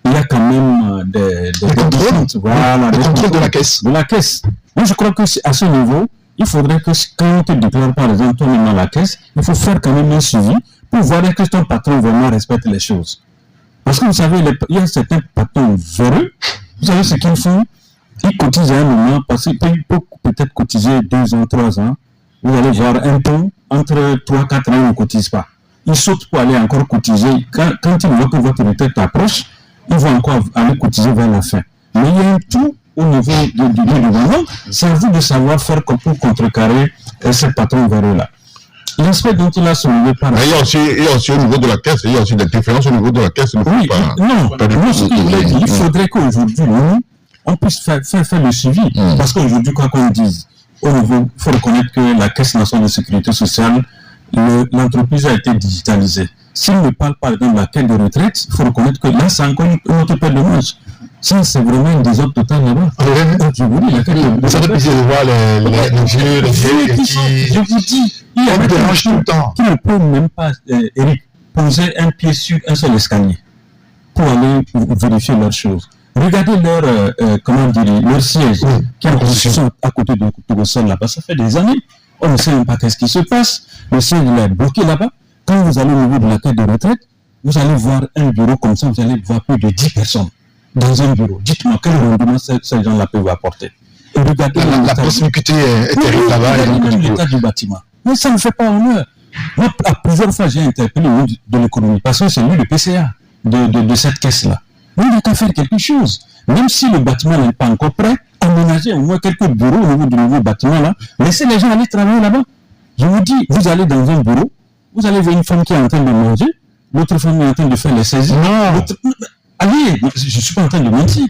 il y a quand même des contrôles. Voilà, des contrôles de la caisse. De la caisse. Moi, je crois que à ce niveau, il faudrait que quand on te déclare par exemple toi-même à la caisse, il faut faire quand même un suivi pour voir que ton patron vraiment respecte les choses. Parce que vous savez, il y a certains patrons véreux, vous savez ce qu'ils font, ils cotisent à un moment, parce qu'ils peuvent peut-être cotiser 2 ans, 3 ans, vous allez voir un ton, entre 3-4 ans, ils ne cotisent pas. Ils sautent pour aller encore cotiser. Quand ils voient que votre retraite approche, ils vont encore aller cotiser vers la fin. Mais il y a un tout au niveau du gouvernement, c'est à vous de savoir faire pour contrecarrer ces patrons véreux-là. L'aspect dont il a soulevé par... Mais il y a aussi au niveau de la caisse, il y a aussi des différences au niveau de la caisse. Oui, il faudrait qu'aujourd'hui, nous, on puisse faire le suivi. Parce qu'aujourd'hui, quoi qu'on dise, au niveau, il faut reconnaître que la Caisse nationale de sécurité sociale, l'entreprise a été digitalisée. S'il ne parle pas de la caisse de retraite, il faut reconnaître que là, c'est encore une autre paire de manches. Ça, c'est vraiment une désordre totale là-bas. Je vous dis, ça fait plaisir de voir les vieux qui... Je vous dis, il y a des gens tout le temps qui ne peuvent même pas, Eric, poser un pied sur un seul escalier pour aller vérifier leurs choses. Regardez leur siège qui est à côté de Togo-Sol là-bas. Ça fait des années. On ne sait même pas qu'est-ce qui se passe. Le siège est bloqué là-bas. Quand vous allez au niveau de la caisse de retraite, vous allez voir un bureau comme ça, vous allez voir plus de 10 personnes dans un bureau. Dites-moi quel rendement ces gens-là peuvent apporter. Et regardez la proximité est terrible là-bas. L'état du bâtiment. Mais ça ne fait pas honneur. Moi, à plusieurs fois, j'ai interpellé le ministre de l'économie parce que c'est lui le PCA de cette caisse-là. Mais il n'a qu'à faire quelque chose. Même si le bâtiment n'est pas encore prêt, aménager au moins quelques bureaux au niveau du nouveau bâtiment-là. Laissez les gens aller travailler là-bas. Je vous dis, vous allez dans un bureau, vous allez voir une femme qui est en train de manger, l'autre femme est en train de faire les saisies. Allez, je ne suis pas en train de mentir.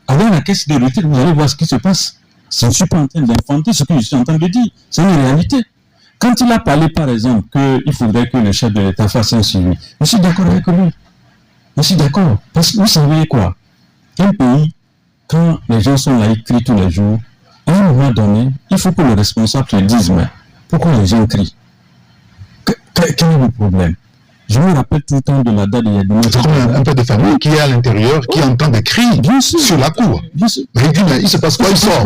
Allez à la caisse de retraite, vous allez voir ce qui se passe. Je ne suis pas en train d'inventer ce que je suis en train de dire. C'est une réalité. Quand il a parlé, par exemple, qu'il faudrait que le chef de l'État fasse un suivi, je suis d'accord avec lui. Je suis d'accord. Parce que vous savez quoi? Un pays, quand les gens sont là écrits tous les jours, à un moment donné, il faut que le responsable te dise, mais pourquoi les gens crient? Quel est le problème? Je me rappelle tout le temps de la date il y a 2 mois. C'est comme un peu de famille qui est à l'intérieur, qui entend des cris sur la cour. Bien sûr. Mais il dit, mais il se passe quoi? Il sort,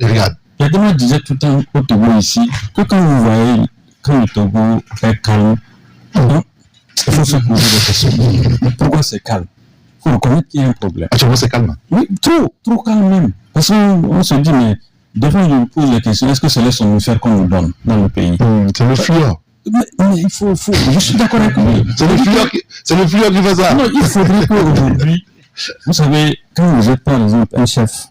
il regarde. Il y a 2 mois, je disais tout le temps au Togo ici, que quand vous voyez, quand le Togo est calme, il faut se poser des questions. Pourquoi c'est calme? Il faut reconnaître qu'il y a un problème. Actuellement, c'est calme. Oui, trop calme même. Parce qu'on se dit, mais des fois, je me pose la question, est-ce que c'est les somnifères qu'on nous donne dans le pays? C'est le fluor. Mais il faut, je suis d'accord avec lui. C'est le fluor qui fait ça. Non, il faudrait qu'aujourd'hui, vous savez, quand vous êtes par exemple un chef,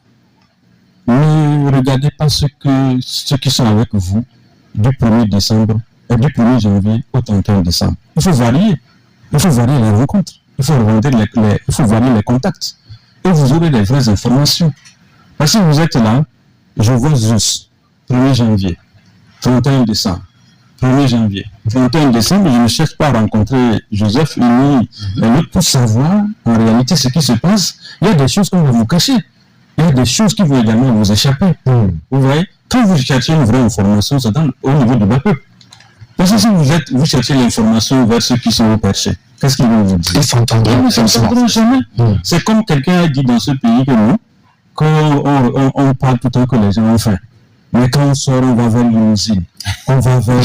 ne regardez pas ceux qui sont avec vous du 1er décembre et du 1er janvier au 31 décembre. Il faut varier. Il faut varier les rencontres. Il faut varier les contacts. Et vous aurez des vraies informations. Parce que vous êtes là, je vois juste 1er janvier, 31 décembre. 1er janvier. 31 décembre, je ne cherche pas à rencontrer Joseph ni l'autre pour savoir en réalité ce qui se passe. Il y a des choses qu'on va vous cacher. Il y a des choses qui vont également vous échapper. Vous voyez, quand vous cherchez une vraie information, c'est au niveau du bas peuple. Parce que si vous cherchez l'information vers ceux qui sont au perché, qu'est-ce qu'ils vont vous dire? Ils s'entendront jamais. C'est comme quelqu'un a dit dans ce pays que nous, quand on parle tout le temps que les gens ont faim. Mais quand on sort, on va vers l'usine. On va vers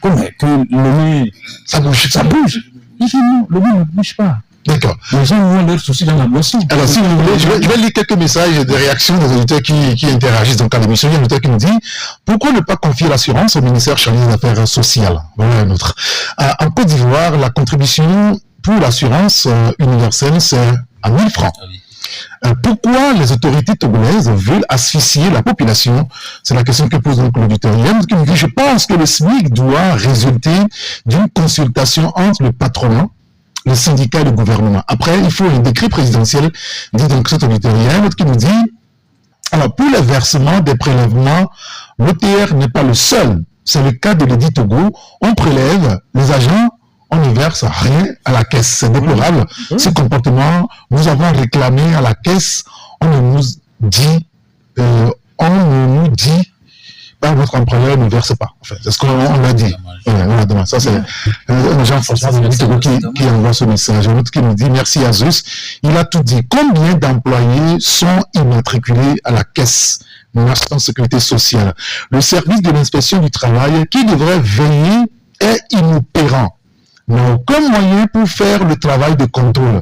comment que le nez, ça bouge. Il dit non, le nez ne bouge pas. D'accord. Les gens ont leurs soucis dans la boisson. Alors, si vous voulez, je vais lire quelques messages de réaction des auditeurs qui interagissent dans le l'émission. Il y a un auditeur qui nous dit pourquoi ne pas confier l'assurance au ministère chargé des Affaires sociales? Voilà un autre. En Côte d'Ivoire, la contribution pour l'assurance universelle, c'est à 1000 francs. Pourquoi les autorités togolaises veulent asphyxier la population? C'est la question que pose donc l'auditeur. Il y a un autre qui nous dit je pense que le SMIC doit résulter d'une consultation entre le patronat, le syndicat et le gouvernement. Après, il faut un décret présidentiel, dit donc cet auditeur. Il y a un autre qui nous dit, alors pour le versement des prélèvements, l'OTR n'est pas le seul. C'est le cas de l'édit Togo. On prélève les agents, on ne verse rien à la caisse. C'est déplorable. Ce comportement, nous avons réclamé à la caisse, on ne nous dit, votre employeur ne verse pas. Enfin, c'est ce qu'on l'a dit. Ça, c'est un agent qui envoie ce message. Un autre qui nous dit, merci à Zeus. Il a tout dit. Combien d'employés sont immatriculés à la caisse nationale de sécurité sociale? Le service de l'inspection du travail qui devrait veiller est inopérant. N'a aucun moyen pour faire le travail de contrôle.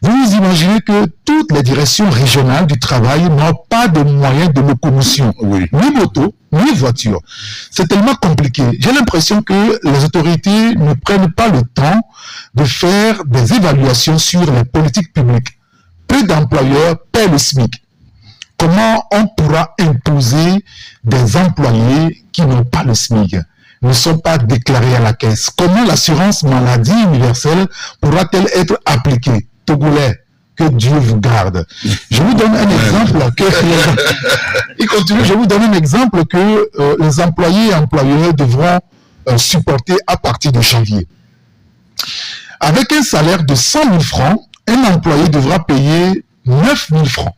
Vous imaginez que toutes les directions régionales du travail n'ont pas de moyens de locomotion, ni moto, ni voiture. C'est tellement compliqué. J'ai l'impression que les autorités ne prennent pas le temps de faire des évaluations sur les politiques publiques. Peu d'employeurs paient le SMIC. Comment on pourra imposer des employés qui n'ont pas le SMIC, ne sont pas déclarés à la caisse? Comment l'assurance maladie universelle pourra-t-elle être appliquée? Togolais, que Dieu vous garde. Je vous donne un exemple il continue, je vous donne un exemple que les employés et employeurs devront supporter à partir de janvier. Avec un salaire de 100 000 francs, un employé devra payer 9 000 francs.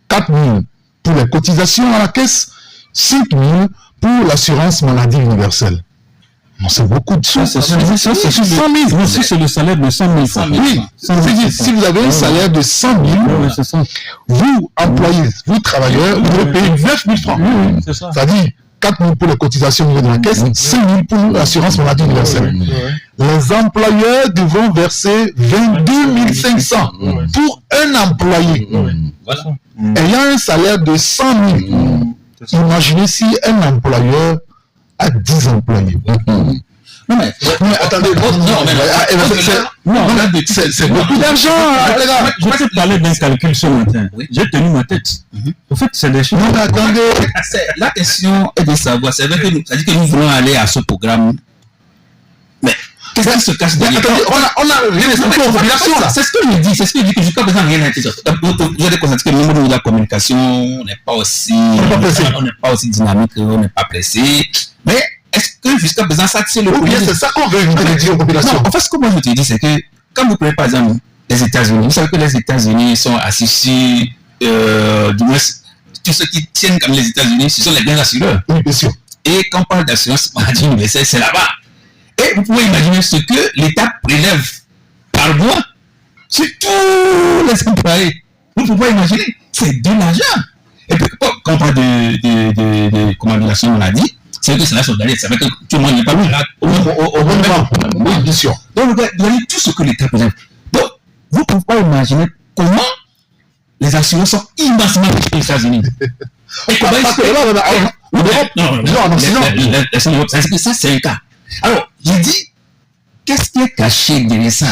4 000 pour les cotisations à la caisse, 5 000 pour l'assurance maladie universelle. Non, c'est beaucoup de choses. C'est 100 000. Aussi, c'est le salaire de 100 000 francs. Oui, si vous avez un salaire de 100 000, vous, employés, vous, travailleurs, vous devez payer 9 000 francs. C'est-à-dire 4 000 pour les cotisations au niveau de la caisse, 5 000 pour l'assurance maladie universelle. Les employeurs devront verser 22 500 pour un employé. Ayant un salaire de 100 000, imaginez si un employeur a 10 employés. Non mais attendez, c'est beaucoup d'argent. Je vais te parler d'un calcul ce matin. J'ai tenu ma tête. En fait, c'est des choses. Non mais attendez. La question est de savoir, c'est vrai que c'est-à-dire que nous voulons aller à ce programme. Mais qu'est-ce qui se cache derrière? On a rien expliqué aux populations là. C'est ce que je dis, que jusqu'à présent rien n'a été fait. Vous avez constaté que le niveau de la communication n'est pas aussi dynamique, on n'est pas pressé. Mais est-ce que jusqu'à présent ça c'est le problème? C'est ça qu'on veut éviter de dire aux populations. Non, en fait, ce que moi je te dis, c'est que quand vous prenez par exemple les États-Unis, vous savez que les États-Unis sont assis sur, du moins, tous ceux qui tiennent comme les États-Unis, ce sont les biens assureurs. Oui, bien sûr. Et quand on parle d'assurance maladie universelle, c'est là-bas. Et vous pouvez imaginer ce que l'État prélève par mois sur tous les employés. Vous ne pouvez pas imaginer, c'est de l'argent. Et puis quand on parle de commandation maladie, c'est vrai que c'est la solidarité, c'est vrai que tout le monde n'est pas malade au bon moment. Oui, bien sûr. Donc vous voyez tout ce que l'État prélève. Donc vous ne pouvez pas imaginer comment les assurances sont immensément riches aux États-Unis. Et comment ça c'est un cas. Alors, j'ai dit, qu'est-ce qui est caché derrière ça?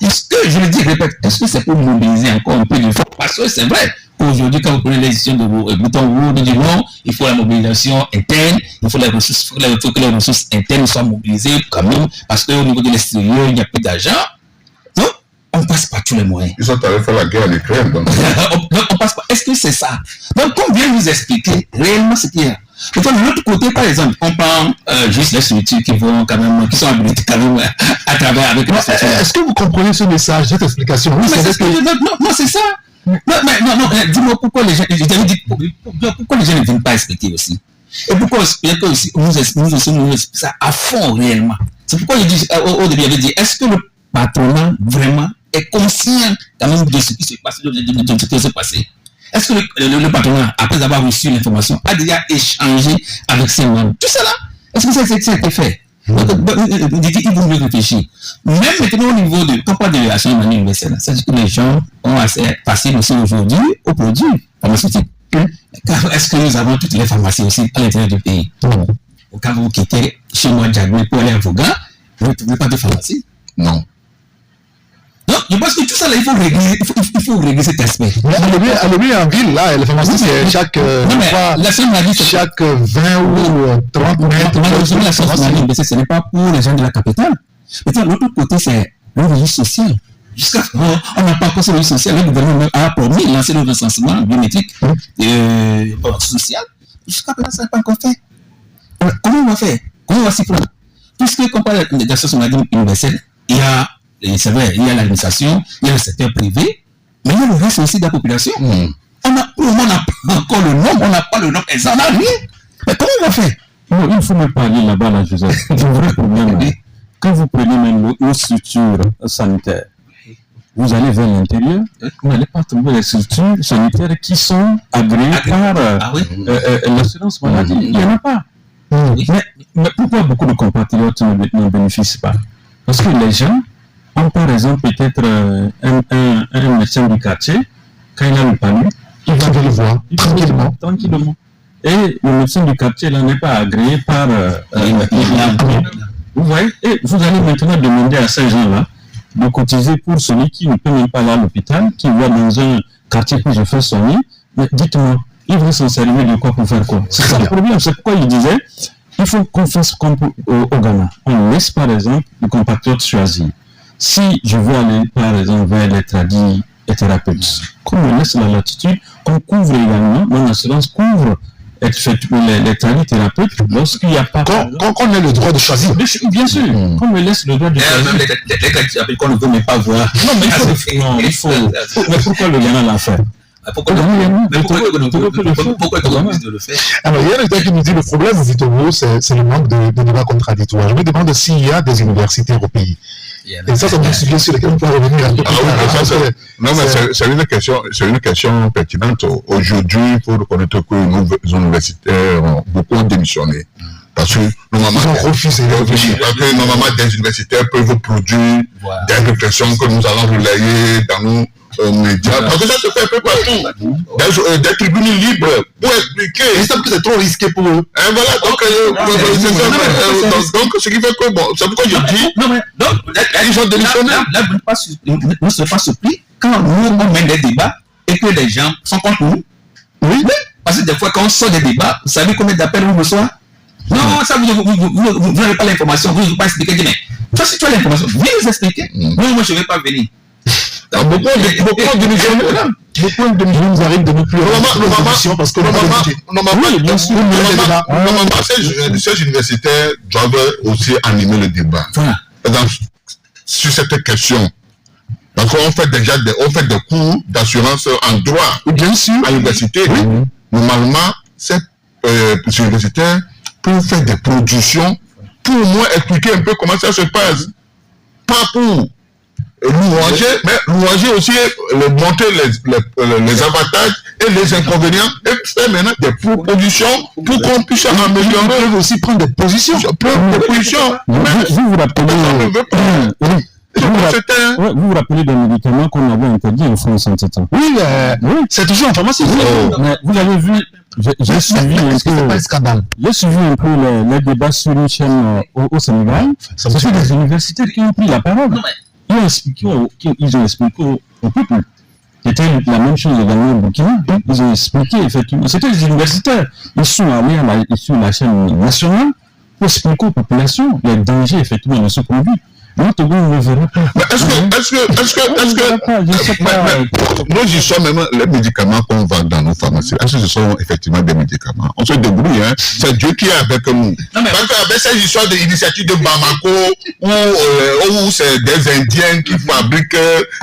Est-ce que, je le dis, répète, est-ce que c'est pour mobiliser encore un peu de fonds? Parce que c'est vrai qu'aujourd'hui, quand vous prenez les décisions de Bouton Roux, de dire non, il faut la mobilisation interne, il faut que les ressources internes soient mobilisées quand même, parce qu'au niveau de l'extérieur, il n'y a plus d'argent. Donc, on passe par tous les moyens. Ils sont allés faire la guerre en Ukraine. Donc on passe par. Est-ce que c'est ça? Donc, comme vient nous expliquer réellement ce qu'il y a? Pourtant, de l'autre côté, par exemple, on prend juste les structures qui vont quand même, qui sont habilitées quand même à travers avec les structures. Est-ce que vous comprenez ce message, cette explication? Oui, c'est ça. Non, dis-moi pourquoi les gens, pourquoi les gens ne viennent pas expliquer aussi. Et pourquoi aussi, nous expliquons ça à fond réellement. C'est pourquoi je dis, au début, j'avais dit, est-ce que le patronat vraiment est conscient quand même de ce qui se passe, de ce qui s'est passé? Est-ce que le patronat, après avoir reçu l'information, a déjà échangé avec ses membres? Tout ça là, est-ce que ça a été fait? Donc, il faut mieux réfléchir. Même maintenant au niveau de, quand on parle de l'achat universelle, ça dit que les gens ont assez passé aussi aujourd'hui aux produits pharmaceutiques. Est-ce que nous avons toutes les pharmacies aussi à l'intérieur du pays? Au cas où vous quittez chez moi, Diagné, pour aller à Voga, vous ne trouvez pas de pharmacie? Non. Donc, je pense que tout ça, là, il faut régler cet aspect. Allez en ville, là, les pharmacies, c'est chaque 20 ou 30 mètres. La chose, ce n'est pas pour les gens de la capitale. Maintenant, l'autre côté, c'est le registre social. Jusqu'à on n'a pas encore ce registre social. Le gouvernement a promis de lancer le recensement biométrique social. Jusqu'à présent, ça n'est pas encore fait. Comment on va faire? Comment on va s'y prendre? Puisque, quand on parle d'association universelle, il y a, c'est vrai, il y a l'administration, il y a le secteur privé, mais il y a le reste aussi de la population. On n'a pas encore le nom, on n'a pas le nom, et ça n'a rien. Mais comment on va faire? Non, il faut me parler là-bas, là, Joseph. C'est un vrai problème. Quand vous prenez même nos structures sanitaires, vous allez vers l'intérieur, vous n'allez pas trouver les structures sanitaires qui sont agréées par l'assurance maladie. Il n'y en a pas. Mais pourquoi beaucoup de compatriotes ne bénéficient pas? Parce que les gens ont par exemple peut-être un médecin du quartier, quand il a le palu, il va le voir tranquillement. Et le médecin du quartier là n'est pas agréé par vous voyez, et vous allez maintenant demander à ces gens-là de cotiser pour celui qui ne peut même pas aller à l'hôpital, qui va dans un quartier que je fais soigner. Mais dites-moi, il va s'en servir de quoi pour faire quoi? C'est ça le problème. C'est pourquoi il disait, il faut qu'on fasse comme au Ghana. On laisse par exemple le compatriote choisir. Si je veux aller par exemple vers les tradis et thérapeutes, qu'on me laisse la latitude, qu'on couvre également, mon assurance couvre les tradis thérapeutes lorsqu'il n'y a pas... Qu'on ait le droit de choisir. Bien sûr, qu'on me laisse le droit de choisir. Même les tradis thérapeutes qu'on ne veut même pas voir. Non, mais il faut. Mais pourquoi le Ghana l'a fait? Pourquoi le faire? Alors, il y a quelqu'un qui nous dit le problème, Vitobo, c'est le manque de débats contradictoires. Je me demande s'il y a des universités au pays. Et ça me suffit sur lesquels on peut revenir un peu plus tard. Non, mais c'est une question pertinente. Aujourd'hui, il faut reconnaître que nos universitaires, beaucoup ont démissionné. Parce que normalement, des universitaires peuvent produire des réflexions que nous allons relayer dans nos médias. Parce que ça se fait un peu partout. Des tribunes libres pour expliquer. Ils savent que c'est trop risqué pour eux. Et voilà, donc ce qui fait que, bon, c'est pourquoi je dis. Non, mais donc, ils ont démissionné. Là, vous ne serez pas surpris quand nous, on mène des débats et que les gens sont contre nous. Oui. Parce que des fois, quand on sort des débats, vous savez combien d'appels on reçoit? Non, ça, vous n'avez pas l'information, vous ne pouvez pas expliquer. Mais toi, si tu as l'information, viens nous expliquer. Moi, je ne vais pas venir. Beaucoup de démissionné. Beaucoup de démissionné nous arrivent de ne plus normalement, parce que normalement, ces universitaires doivent aussi animer le débat. Sur cette question. Parce qu'on fait déjà des cours d'assurance en droit. Bien sûr. À l'université. Normalement, ces universitaires peuvent faire des productions pour au moins expliquer un peu comment ça se passe. Pas pour louanger, mais louanger aussi, montrer les avantages et les inconvénients et faire maintenant des propositions pour qu'on puisse améliorer. Ils peuvent aussi prendre des positions. Vous vous rappelez des médicaments qu'on avait interdits en France en ce temps? Oui, c'est toujours en pharmacie. Mais vous avez vu, j'ai suivi un peu les débats sur une chaîne au Sénégal. Ce sont des universités qui ont pris la parole. Ils ont expliqué au peuple. C'était la même chose également au Burkina. Ils ont expliqué effectivement. C'était des universitaires. Ils sont allés sur la chaîne nationale pour expliquer aux populations les dangers effectivement de ce produit. Non, Togo ne verra pas. Est-ce que nous y sommes même les médicaments qu'on vend dans nos pharmacies, est-ce que ce sont effectivement des médicaments? On se débrouille, hein. C'est Dieu qui est avec nous. Parce qu'avec cette histoire d'initiative de Bamako, où c'est des Indiens qui fabriquent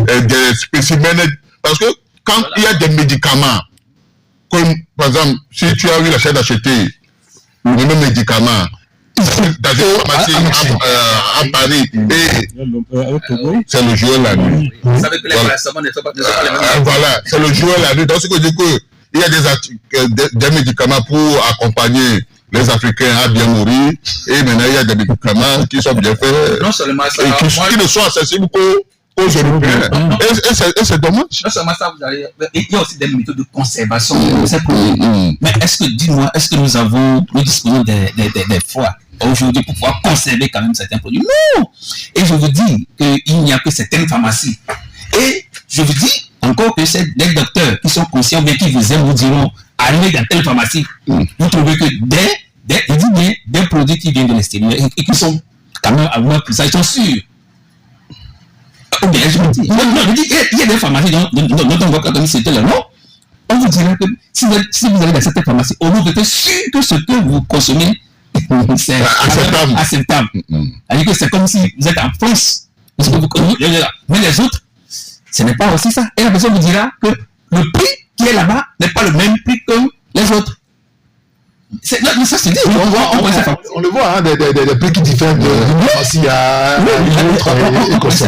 des spécimens, parce que quand il y a des médicaments, comme par exemple, si tu as eu la chance d'acheter le même médicament, dans une pharmacie à Paris, et c'est le jour et la nuit. Vous savez que les paracétamol ne sont pas les mêmes. Voilà, c'est le jour et la nuit. Donc, ce que je dis qu'il y a des médicaments pour accompagner les Africains à bien mourir, et maintenant il y a des médicaments qui sont bien faits, non seulement ça, qui ne sont accessibles qu'aux Européens. Et c'est dommage. Non seulement ça, il y a aussi des méthodes de conservation de ces produits. Mais est-ce que, dis-moi, est-ce que nous disposons des foires aujourd'hui pour pouvoir conserver quand même certains produits? Non! Et je vous dis qu'il n'y a que certaines pharmacies. Et je vous dis encore que c'est des docteurs qui sont conscients, mais qui vous aiment, vous diront, allez dans telle pharmacie. Vous trouvez que des produits qui viennent de l'extérieur et qui sont quand même à moins plus ça, ils sont sûrs. Ou bien, je vous dis, il y a des pharmacies dont on voit comme c'était le nom. On vous dira que si vous allez dans cette pharmacie, on vous êtes sûr que ce que vous consommez, c'est acceptable. C'est-à-dire que c'est comme si vous êtes en France. Mais les autres, ce n'est pas aussi ça. Et la personne vous dira que le prix qui est là-bas n'est pas le même prix que les autres. Ça se dit. On le voit, hein, des prix qui diffèrent de pharmacie à l'autre.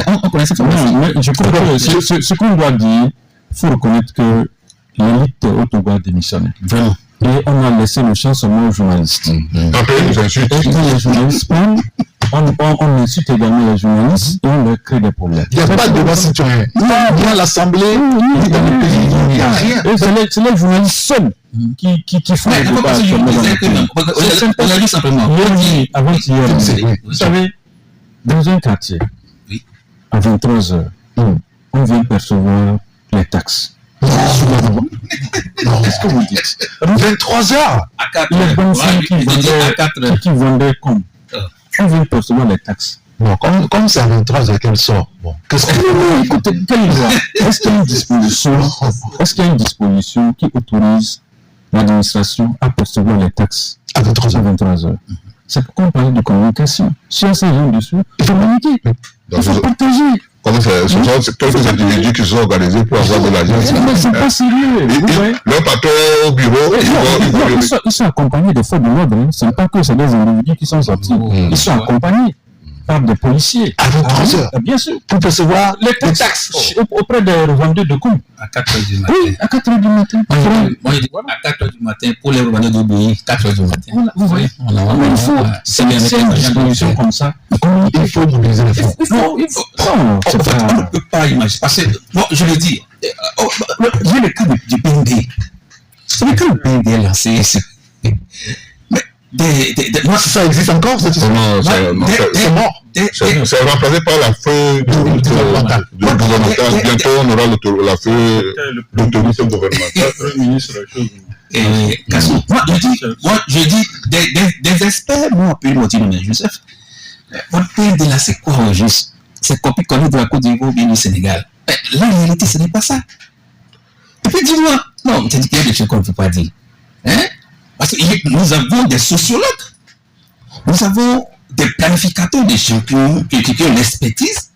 On connaît cette pharmacie. Mais je crois que ce qu'on doit dire, il faut reconnaître que l'élite au Togo a démissionné. Vraiment. Et on a laissé le champ seulement aux journalistes. Après, nous insultons. Et quand les journalistes parlent, on insulte également les journalistes et on leur crée des problèmes. Il n'y a pas de débat citoyen. Ni à l'Assemblée, ni dans le pays. Il n'y a rien. C'est les journalistes seuls qui font le débat. On a dit simplement. Avant-hier, vous savez, dans un quartier, à 23h, on vient percevoir les taxes. Non. Qu'est-ce que vous dites? 23 heures. Les bonnes femmes qui vendaient comme. On vient percevoir les taxes. Non, comme c'est à 23 heures qu'elle sort. Bon, qu'est-ce que écoutez, quelle loi? Est-ce qu'il y a une disposition qui autorise l'administration à percevoir les taxes à 23 heures? C'est pourquoi on parle de communication. Si on s'est rien dessus, il faut communiquer. Il faut partager. Ce sont quelques individus qui sont organisés pour avoir de l'argent. Mais c'est pas sérieux. Leur patron au bureau, ils sont accompagnés des forces de l'ordre. Ce n'est pas que c'est des individus qui sont sortis. Ils sont accompagnés par des policiers. À 23 heures. Bien sûr. Pour percevoir les taxes auprès des revendeurs de comptes. À 4h du matin. Oui, à 4h du matin. Moi, je dis à 4h du matin pour les revendeurs d'obéir. 4h du matin. Vous voyez. Il faut. C'est une disposition comme ça. Il faut mobiliser les fonds. Non, il faut. Non, on ne peut pas imaginer. Parce que, bon, je le dis, il y a le cas du PND. C'est le cas du PND est lancé. Moi, ça existe encore, cette histoire? Non, c'est mort. C'est remplacé par la feuille gouvernementale. Bientôt, on aura la feuille d'autorité gouvernementale. Moi, je dis, des experts m'ont appelé Motinou Joseph. Votre PND là, c'est quoi au juste? C'est copie-coller de la Côte d'Ivoire ou bien du Sénégal. La réalité, ce n'est pas ça. Et puis dis-moi, non, tu dis qu'il y a des choses qu'on ne peut pas dire. Hein? Parce que nous avons des sociologues, nous avons des planificateurs, des champions qui ont l'expertise.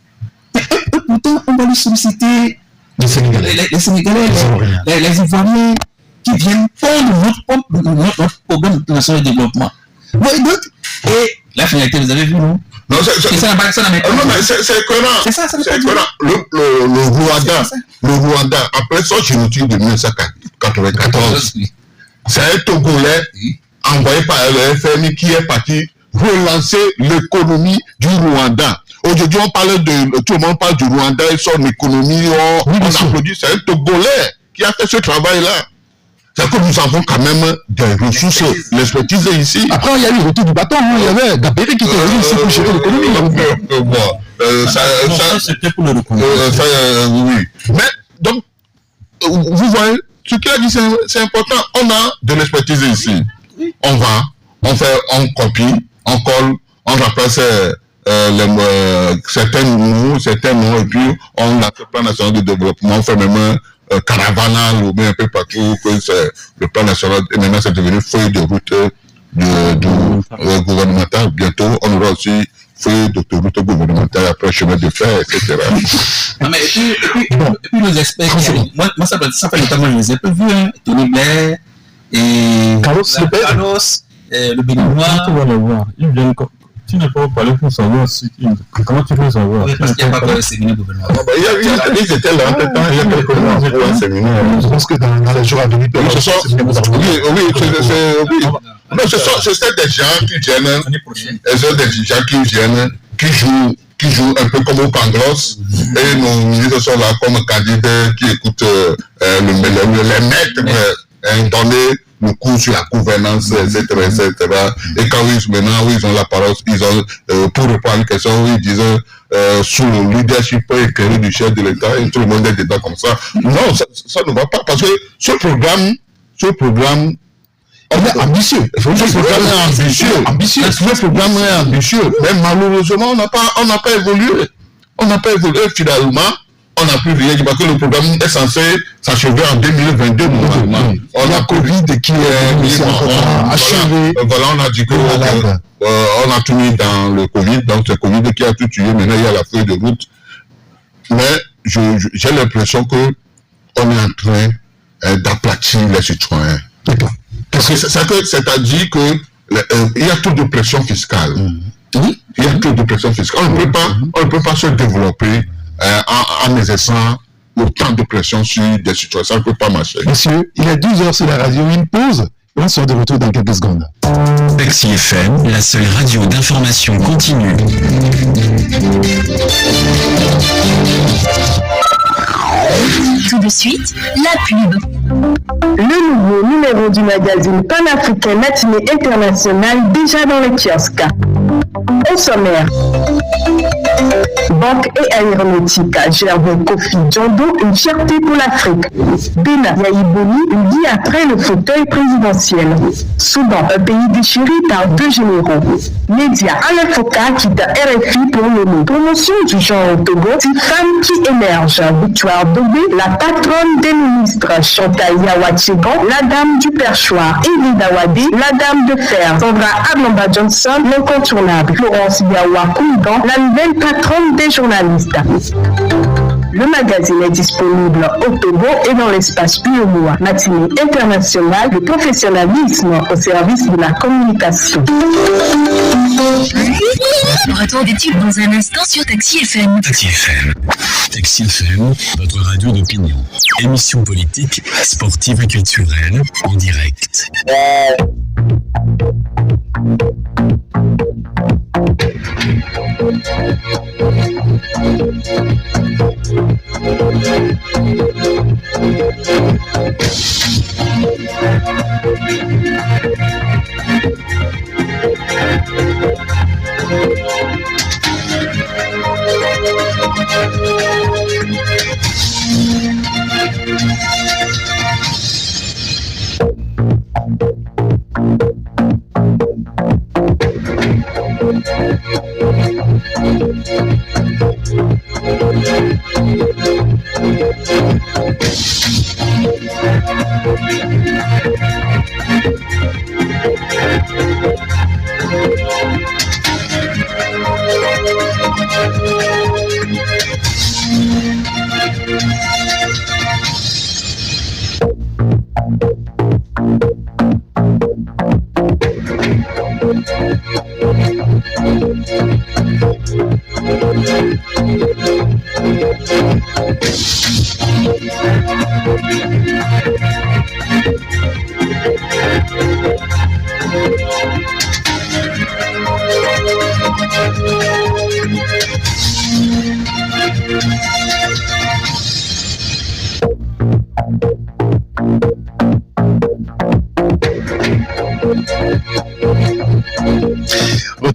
Mais eux, pourtant, on va les solliciter les Sénégalais, les Ivoiriens qui viennent prendre notre programme national de développement. Bon, et donc, et la finalité, vous avez vu, non? Non, c'est cohérent. C'est ça, c'est cohérent. Le Rwanda, après son génocide de 1994, c'est un Togolais envoyé par le FMI qui est parti relancer l'économie du Rwanda. Aujourd'hui, tout le monde parle du Rwanda et son économie, on applaudit. C'est un Togolais qui a fait ce travail-là. C'est que nous avons quand même des ressources, l'expertise ici. Après, il y a eu le retour du bâton, il y avait Gabéry qui était venu ici pour gérer l'économie. Ça, c'était pour le reconnaître. Oui. Mais, donc, vous voyez, ce qu'il a dit, c'est important. On a de l'expertise ici. On va, on copie, on colle, on remplace certains mots, et puis on a fait le plan national de développement, on fait même caravanal ou bien un peu partout, que le plan national, et maintenant c'est devenu feuille de route gouvernementale. Bientôt, on aura aussi feuille d'autoroute gouvernementale, après chemin de fer, etc. Non, mais et puis nos experts, moi ça fait notamment, je les ai peu vus, hein, Tony Blair et Carlos, le Béninois. Tu vas le voir. Ils viennent comme. Tu n'as pas parlé pour savoir comment tu veux savoir. Oui, parce qu'il n'y a pas de séminaire gouvernemental. Ils étaient là en même temps, il y a quelques mois pour un séminaire. Je pense que dans les jours à venir, oui, c'est des gens qui viennent, qui jouent un peu comme au Canglos, et nos ministres sont là comme candidats qui écoutent les maîtres donner le cours sur la gouvernance, etc. Et quand ils ont la parole, ils ont, pour répondre à une question, ils disent sous le leadership éclairé du chef de l'État, et tout le monde est dedans comme ça. Non, ça ne va pas, parce que ce programme il est ambitieux. Ce programme est ambitieux. Ce programme est ambitieux. Mais malheureusement, on n'a pas évolué. On n'a pas évolué. Finalement, on n'a plus rien. Parce que le programme est censé s'achever en 2022. On a Covid qui est achevé. Voilà, on a dit que on a tout mis dans le Covid. Donc c'est Covid qui a tout tué. Maintenant, il y a la feuille de route. Mais j'ai l'impression que on est en train d'aplatir les citoyens. D'accord. C'est-à-dire que il y a trop de pression fiscale. Oui. Il y a trop de pression fiscale. On ne peut pas se développer en exerçant autant de pression sur des citoyens. Ça ne peut pas marcher. Monsieur, il est 12h sur la radio, une pause. On sera de retour dans quelques secondes. Taxi FM, la seule radio d'information continue. Tout de suite, la pub. Le nouveau numéro du magazine panafricain Matinée Internationale déjà dans les kiosques. Au sommaire, Banque et aéronautique, Gervais Kofi Djondo, une fierté pour l'Afrique. Bena Yaïboni, une vie après le fauteuil présidentiel. Soudan, un pays déchiré par deux généraux. Média, Alain Foka quitte RFI pour l'ONU. Promotion du genre au Togo, 6 femmes qui émergent. Victoire Dobé, la patronne des ministres. Chantal Yawachegan, la dame du perchoir. Elida Wadé, la dame de fer. Sandra Ablamba Johnson, l'incontournable. Florence Yawa Kouigan, la nouvelle patronne des journalistes. Le magazine est disponible au Togo et dans l'espace UEMOA. Matinée internationale, le professionnalisme au service de la communication. Retour des tubes dans un instant sur Taxi FM. Taxi FM. Taxi FM, votre radio d'opinion. Émission politique, sportive et culturelle, en direct.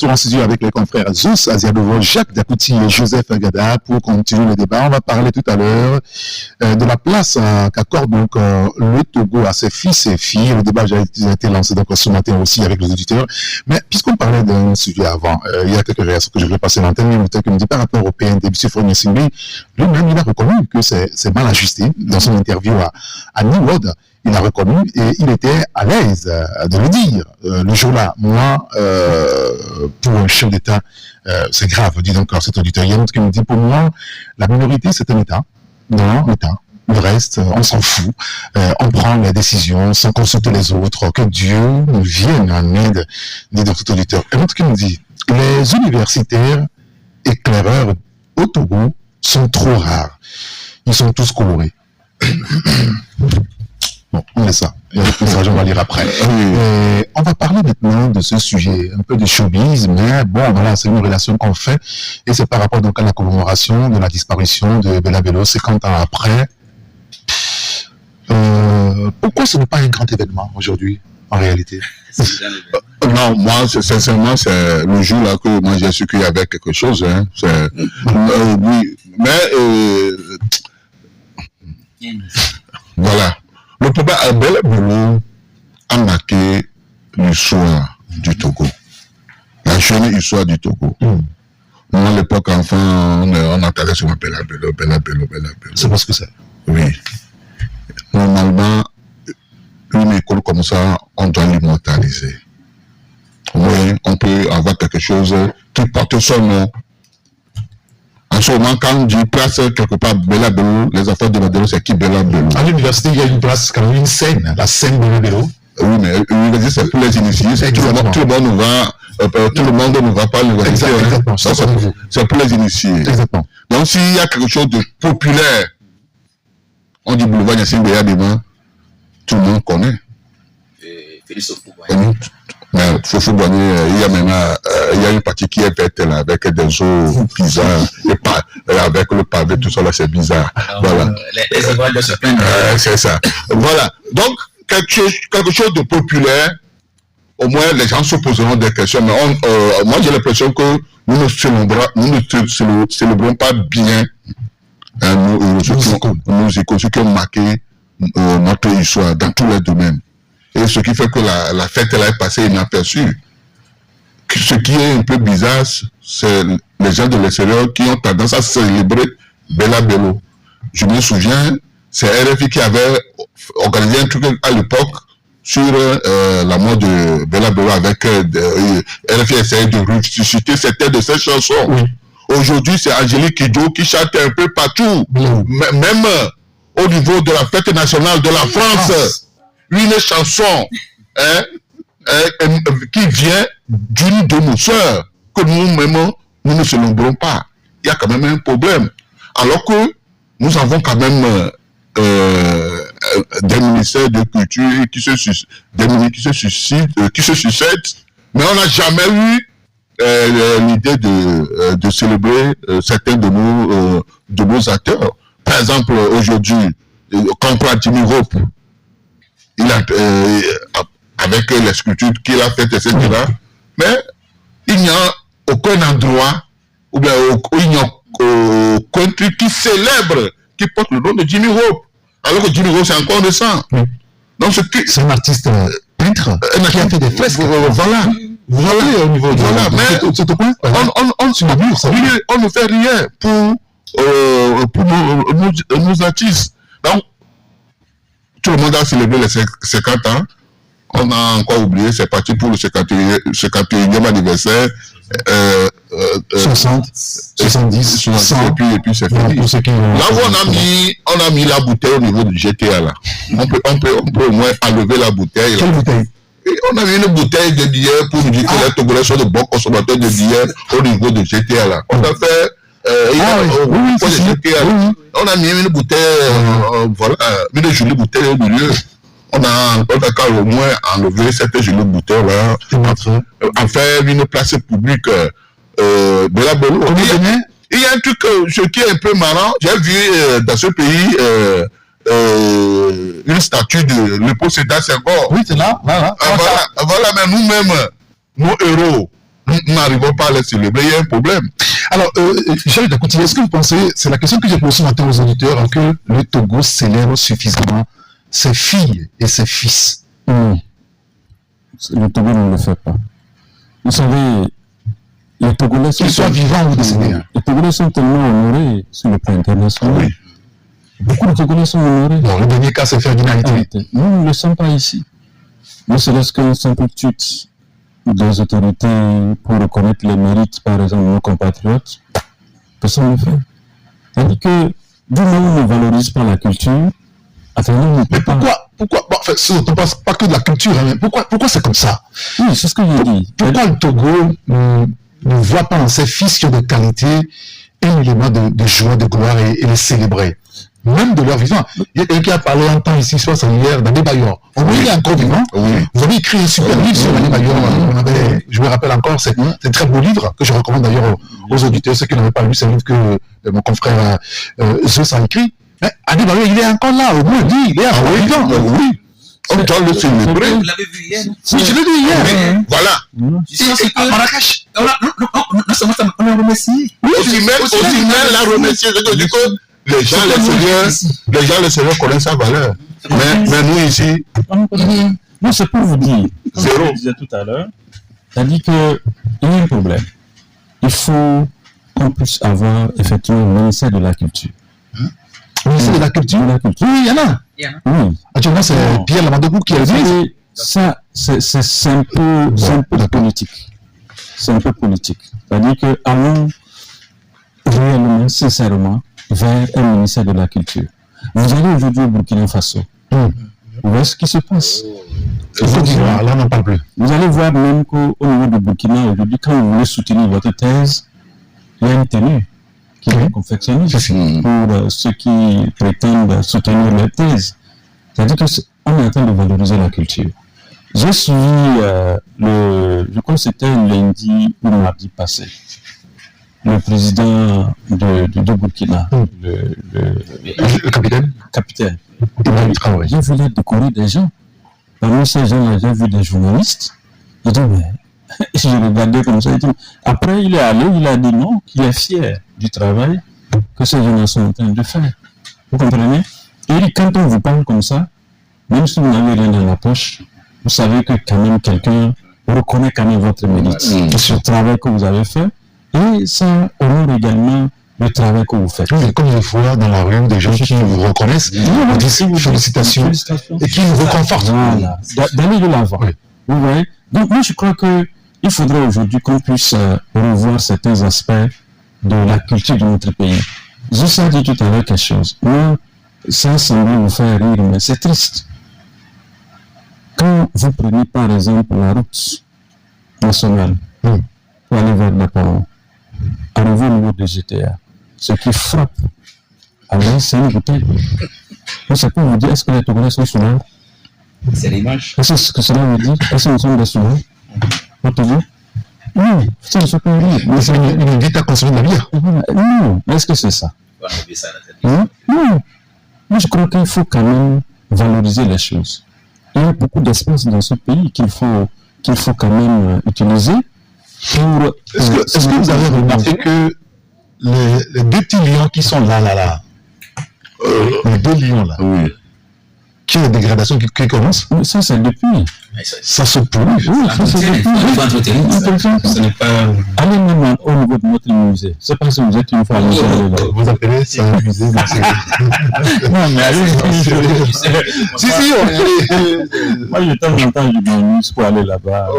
retour en studio avec les confrères Zeus Aziadovo, Jacques Diakouti et Joseph Gada pour continuer le débat. On va parler tout à l'heure de la place qu'accorde donc le Togo à ses fils et filles. Le débat a été lancé donc ce matin aussi avec les auditeurs. Mais puisqu'on parlait d'un sujet avant, il y a quelques réactions que je vais passer l'antenne. Il y a qui me dit par rapport au PND, M. Fournier Singui, lui-même il a reconnu que c'est mal ajusté dans son interview à New World. Il a reconnu et il était à l'aise de le dire le jour-là. Moi, pour un chef d'État, c'est grave, dit donc cet auditeur. Il y a un autre qui me dit, pour moi, la minorité, c'est un État. Non, État. Le reste, on s'en fout. On prend les décisions sans consulter les autres. Que Dieu nous vienne en aide, dit donc cet auditeur. Un autre qui me dit, les universitaires éclaireurs au Togo sont trop rares. Ils sont tous colorés. Bon, on laisse ça. Et le message, on va lire après. On va parler maintenant de ce sujet, un peu de showbiz, mais bon, voilà, c'est une relation qu'on fait. Et c'est par rapport donc à la commémoration de la disparition de Bella Bello 50 ans après. Pourquoi ce n'est pas un grand événement aujourd'hui, en réalité? Non, moi, sincèrement, c'est le jour là que moi j'ai su qu'il y avait quelque chose. Hein. Oui, mais voilà. Le problème à Bella Bello a marqué l'histoire du Togo. La jeune histoire du Togo. Moi, à l'époque, enfant, on entendait sur Bella Bello. C'est parce que c'est. Oui. Normalement, une école comme ça, on doit l'immortaliser. Oui, on peut avoir quelque chose qui porte son nom. En ce moment, quand on dit place quelque part Bella Bello, les enfants de Bella Bello, c'est qui Bella Bello? À l'université, il y a une place, quand même une scène, la scène Bella Bello. Oui, mais l'université, c'est pour les initiés. Tout le monde ne va pas à l'université. Exactement. C'est pour les initiés. Exactement. Donc, s'il y a quelque chose de populaire, on dit boulevard Yassine Beya demain, tout le monde connaît. Félix Houphouët-Boigny. Mais il y a maintenant il y a une partie qui est verte là, avec des eaux bizarres, et avec le pavé, tout ça là, c'est bizarre. Voilà. Les ivoires de se plaindre. C'est ça. Voilà. Donc, quelque chose de populaire, au moins les gens se poseront des questions. Mais moi, j'ai l'impression que nous ne célébrons pas bien ceux qui ont marqué notre histoire dans tous les domaines. Et ce qui fait que la fête elle est passée inaperçue. Ce qui est un peu bizarre, c'est les gens de l'extérieur qui ont tendance à célébrer Bella Bello. Je me souviens, c'est RFI qui avait organisé un truc à l'époque sur la mort de Bella Bello avec RFI essayait de ressusciter certaines de ses chansons. Oui. Aujourd'hui, c'est Angélique Kidjo qui chante un peu partout, même au niveau de la fête nationale de la France. Une chanson qui vient d'une de nos sœurs que nous-mêmes, nous ne célébrons pas. Il y a quand même un problème. Alors que nous avons quand même des ministères de culture qui se succèdent, mais on n'a jamais eu l'idée de célébrer certains de nos acteurs. Par exemple, aujourd'hui, quand on prend Jimmy Hope, il a, avec les sculptures qu'il a faites, etc. Mais il n'y a aucun endroit, ou bien il n'y a aucun truc qui célèbre, qui porte le nom de Jimmy Hope. Alors que Jimmy Hope, c'est encore récent. Donc, c'est un artiste peintre qui a fait des fresques. Voilà. Vous voyez au niveau de... Voilà, mais on ne fait rien pour nos artistes. Donc, tout le monde a célébré les 50 ans. On a encore oublié, c'est parti pour le 51e anniversaire. 60, 70, 100. Et puis c'est fini. Là où on a mis la bouteille au niveau du GTA là. On peut au moins enlever la bouteille. Quelle bouteille? On a mis une bouteille de billets pour nous dire que les Togolais sont de bons consommateurs de billets au niveau de GTA là. On a fait on a mis une bouteille, voilà, une jolie bouteille au milieu. On a au moins enlevé cette jolie bouteille là, en faire une place publique de la Bello. Il y a un truc, ce qui est un peu marrant, j'ai vu dans ce pays une statue de Léopold Sédar Senghor. Oui, c'est là, voilà. Voilà, mais nous-mêmes, nos héros, nous n'arrivons pas à les célébrer, il y a un problème. Alors, Jacques Diakouti, est-ce que vous pensez, c'est la question que j'ai posée ce matin aux auditeurs, que le Togo célèbre suffisamment ses filles et ses fils? Oui. Le Togo ne le fait pas. Vous savez, les Togolais sont... Qu'ils soient vivants ou décédés. Les Togolais sont tellement honorés sur le plan international. Oui. Beaucoup de Togolais sont honorés. Bon, le dernier cas, c'est Ferdinand Haïti. Nous ne le sommes pas ici. Ne serait-ce qu'un simple tweet des autorités pour reconnaître les mérites, par exemple, de nos compatriotes, personne ne le fait. C'est-à-dire que, du moment où on ne valorise pas la culture, attendez, mais pourquoi bon, enfin, on ne passe pas que de la culture, hein, mais pourquoi c'est comme ça? Oui, c'est ce que j'ai dit. Pourquoi le Togo ne voit pas en ses fils qui ont de qualité un élément de joie, de gloire et les célébrer, même de leur vivant? Il y a quelqu'un qui a parlé un temps ici, soit hier, d'Andé Bayor. Il est encore vivant. Oui. Vous avez écrit un super livre sur Andé Bayor. Je me rappelle encore, c'est un très beau livre que je recommande d'ailleurs aux auditeurs, ceux qui n'avaient pas lu, c'est un livre que mon confrère Zeus a écrit. Andé Bayor, il est encore là, au moins dit, il est encore vivant. Oui. On doit le célébrer. Vous l'avez vu hier. Oui, je l'ai dit hier. Voilà. À Marrakech. On a remercié. Aussi même la remercier, du coup, les gens les seigneurs connaissent sa valeur. Mais nous ici, non, c'est pour vous dire, comme zéro. je disais tout à l'heure, c'est-à-dire qu'il y a un problème. Il faut qu'on puisse avoir effectivement le ministère de la Culture. Le ministère de la Culture? Oui, il y en a. Oui. Actuellement, c'est Pierre Lamadogou qui a dit. Ça, c'est un peu politique. C'est un peu politique. C'est-à-dire que allons réellement, sincèrement, vers un ministère de la Culture. Vous allez aujourd'hui au Burkina Faso. Vous voyez ce qui se passe. Là, on n'en parle plus. Vous allez voir même qu'au niveau du Burkina, aujourd'hui, quand vous voulez soutenir votre thèse, il y a une tenue qui est confectionnée pour ceux qui prétendent soutenir leur thèse. C'est-à-dire qu'on est en train de valoriser la culture. J'ai suivi, je crois que c'était lundi ou mardi passé, le président de Burkina, le capitaine. J'ai vu les décorer des gens. Parmi ces gens-là, j'ai vu des journalistes. J'ai dit, mais je regardais comme ça. Après, il est allé, il a dit non, qu'il est fier du travail que ces gens-là sont en train de faire. Vous comprenez? Et quand on vous parle comme ça, même si vous n'avez rien dans la poche, vous savez que quand même quelqu'un reconnaît quand même votre mérite sur le travail que vous avez fait. Et ça honore également le travail que vous faites. Oui, comme je vois dans la rue des gens qui vous reconnaissent, vous disent félicitations et qui vous réconfortent. Voilà, d'aller de l'avant. Oui. Vous voyez? Donc moi je crois qu'il faudrait aujourd'hui qu'on puisse revoir certains aspects de la culture de notre pays. Je vous ai dit tout à l'heure quelque chose. Moi, ça semble vous faire rire, mais c'est triste. Quand vous prenez par exemple la route nationale pour aller vers Dapao, arriver au niveau de GTA, ce qui frappe, alors c'est une bouteille. Je ne sais pas vous dire, est-ce que les Togolais sont souvent? C'est l'image. Est-ce que ce que cela veut dire? Est-ce que nous sommes des souvent? Au Togo? Non, c'est ce qu'on dit. Mais c'est une invite à consommer de la bière. Non, est-ce que c'est ça? Non. Moi, je crois qu'il faut quand même valoriser les choses. Il y a beaucoup d'espace dans ce pays qu'il faut quand même utiliser pour... Est-ce que vous avez remarqué que les deux petits lions qui sont là, les deux lions là, qui a une dégradation qui commence? Ça, c'est depuis. Ça se pourrit. Oui, ça c'est depuis. Ce n'est pas... Allez même au niveau de notre musée. Je ne sais pas si vous êtes une fois allé là. Vous appelez ça un musée? Non, mais allez. Si, moi, de temps en temps, je m'amuse pour aller là-bas.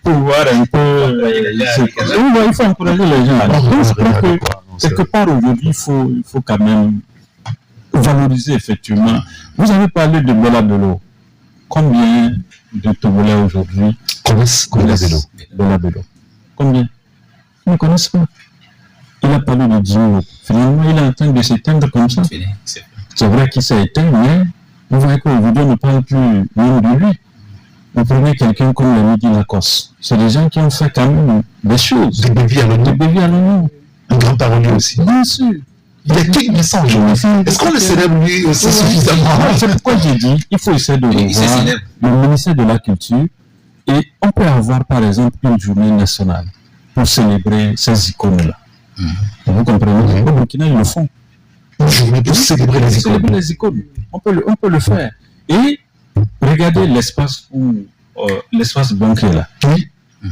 Pour voir un peu. Il faut encourager les gens. Donc, je crois que quelque part aujourd'hui, il faut quand même valoriser effectivement. Vous avez parlé de Bella Bello. Combien de Togolais aujourd'hui connaissent Bella Bello? Combien? Ils ne connaissent pas. Il a parlé de Dieu. Finalement, il est en train de s'éteindre comme ça. C'est vrai qu'il s'est éteint, mais vous voyez qu'aujourd'hui, on ne parle plus même de lui. Vous prenez quelqu'un comme Lamidi Lacoste. C'est des gens qui ont fait quand même des choses. Des béviers à l'honneur. Un grand parolier aussi. Bien sûr. Il y a quelques messages. Est-ce qu'on le célèbre lui aussi suffisamment? C'est pourquoi j'ai dit il faut essayer de revoir le ministère de la Culture Et on peut avoir, par exemple, une journée nationale pour célébrer ces icônes-là. Vous comprenez? Au Burkina, ils le font. Une journée pour célébrer les icônes. On peut le faire. Et regardez l'espace l'espace banquet là. Oui.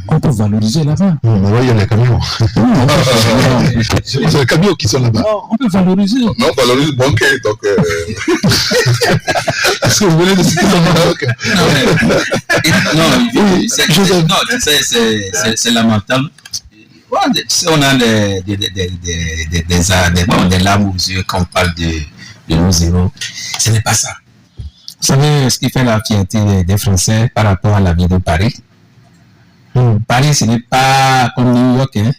On peut valoriser là-bas. Mais là, il y a les camions. C'est les camions qui sont là-bas. Non, on peut valoriser. Non, on valorise le banquet, donc... Est-ce que vous voulez le citer? C'est lamentable. Si on a des larmes aux yeux quand on parle de nos héros, ce n'est pas ça. Vous savez ce qui fait la fierté des Français par rapport à la ville de Paris? Paris, ce n'est pas comme New York, hein?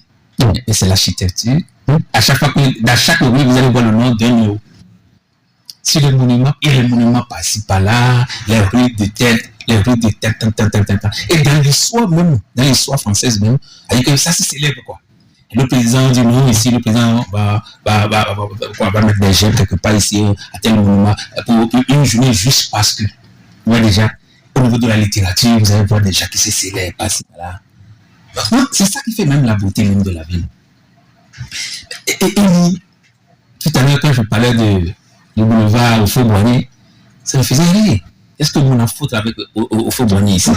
Et c'est l'architecture. À chaque fois dans chaque rue, vous allez voir le nom d'un lieu. Si le monument, et les monuments par-ci, par-là, les rues de tête, et dans l'histoire même, dans l'histoire française même, avec ça se célèbre quoi. Et le président dit non, ici, le président va mettre des gemmes quelque part ici, à tel monument, pour une journée juste parce que, moi déjà, au niveau de la littérature, vous allez voir des gens qui se célèbrent par-ci, par-là. C'est ça qui fait même la beauté même de la ville. Et tout à l'heure, quand je parlais du boulevard au Faux-Boigny, ça me faisait rire. Est-ce que vous en foutre avec au Faux-Boigny ici?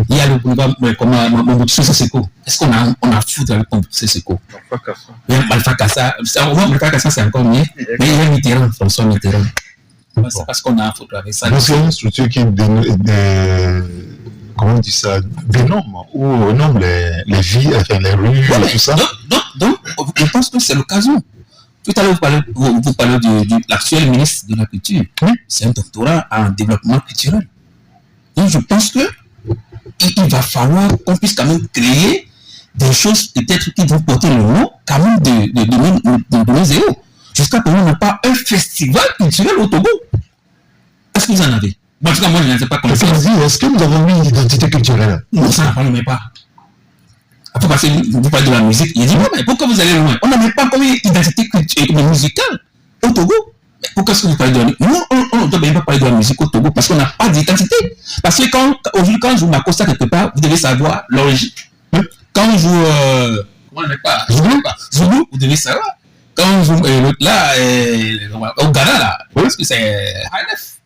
Il y a le boulevard, comment Mobutu Seko. Est-ce qu'on a foutre avec Mobutu Seko? Alpha Kassa. Alpha Kassa, c'est encore mieux. Mais il y a Mitterrand, François Mitterrand. C'est parce qu'on a foutre avec ça. C'est une structure qui comment on dit ça, dénomme ou renomme les villes, enfin les rues, voilà. Tout ça. Donc, je pense que c'est l'occasion. Tout à l'heure, vous parlez de l'actuel ministre de la Culture. Oui. C'est un doctorat en développement culturel. Donc, je pense que il va falloir qu'on puisse quand même créer des choses peut-être qui vont porter le nom quand même de nos héros. Jusqu'à présent, on n'a pas un festival culturel au Togo. Est-ce que vous en avez? Bon, en tout cas, moi, je ne sais pas comment ça. Est-ce que nous avons mis une identité culturelle? Non, ça ne met pas. Après, parce que vous parlez de la musique, il dit, mais pourquoi vous allez loin? On n'a même pas comme une identité musicale au Togo. Mais pourquoi est-ce que vous parlez de la musique? Non, on ne doit même pas parler de la musique au Togo parce qu'on n'a pas d'identité. Parce que aujourd'hui, quand on joue Makossa quelque part, vous devez savoir l'origine. Quand on joue, comment on n'est pas Zulu, vous devez savoir. Quand on joue là, au Ghana, là, parce que c'est Haïnef,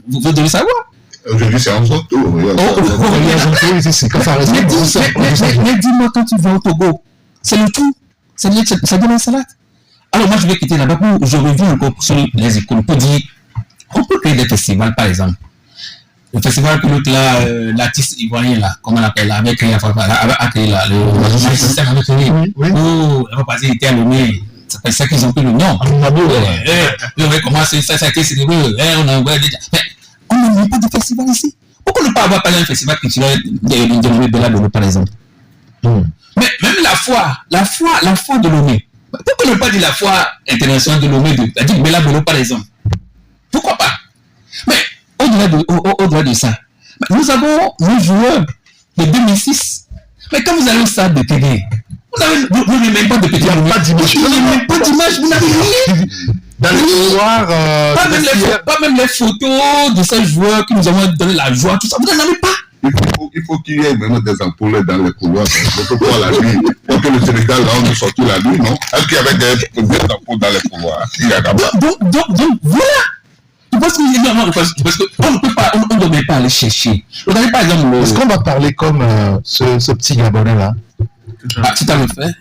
vous devez savoir. Aujourd'hui, c'est en Zonto. Mais dis-moi, quand tu vas au Togo, c'est le tout. C'est de la salade. Alors, moi, je vais quitter là-bas pour. Je reviens encore sur les écoles pour dire on peut créer des festivals, par exemple. Le festival que l'autre là, l'artiste ivoirien là, comment on l'appelle, avec créé là, le système avec créé. Oh, on va passer, il était allumé. C'est ça qu'ils ont pris le nom. Comment ça a été célébré? On a envoyé déjà. On n'a pas de festival ici. Pourquoi ne pas avoir parlé d'un festival culturel de Bella Bello, par exemple? Mais même la foire de Lomé. Pourquoi ne pas dire la foire internationale de Lomé, de Bella Bello, par exemple? Pourquoi pas? Mais au-delà de ça, nous avons nos joueurs de 2006. Mais quand vous allez au stade de Tégué, vous n'avez même pas de petit. Il n'y a pas d'image. Vous n'avez même pas d'image, vous n'avez rien. Dans l'histoire, pas même les photos de ces joueurs qui nous ont donné la joie, tout ça, vous n'en avez pas. Il faut qu'il y ait même des ampoules dans les couloirs. On peut voir la nuit. Pour que le Sénégal, là, on nous sortit la nuit, non? Est-ce qu'il y avait des ampoules dans les couloirs? Donc, voilà. Parce qu'on ne peut pas, on ne devrait pas aller chercher. Regardez par exemple. Est-ce qu'on va parler comme ce petit Gabonais là? Tu t'as le fait?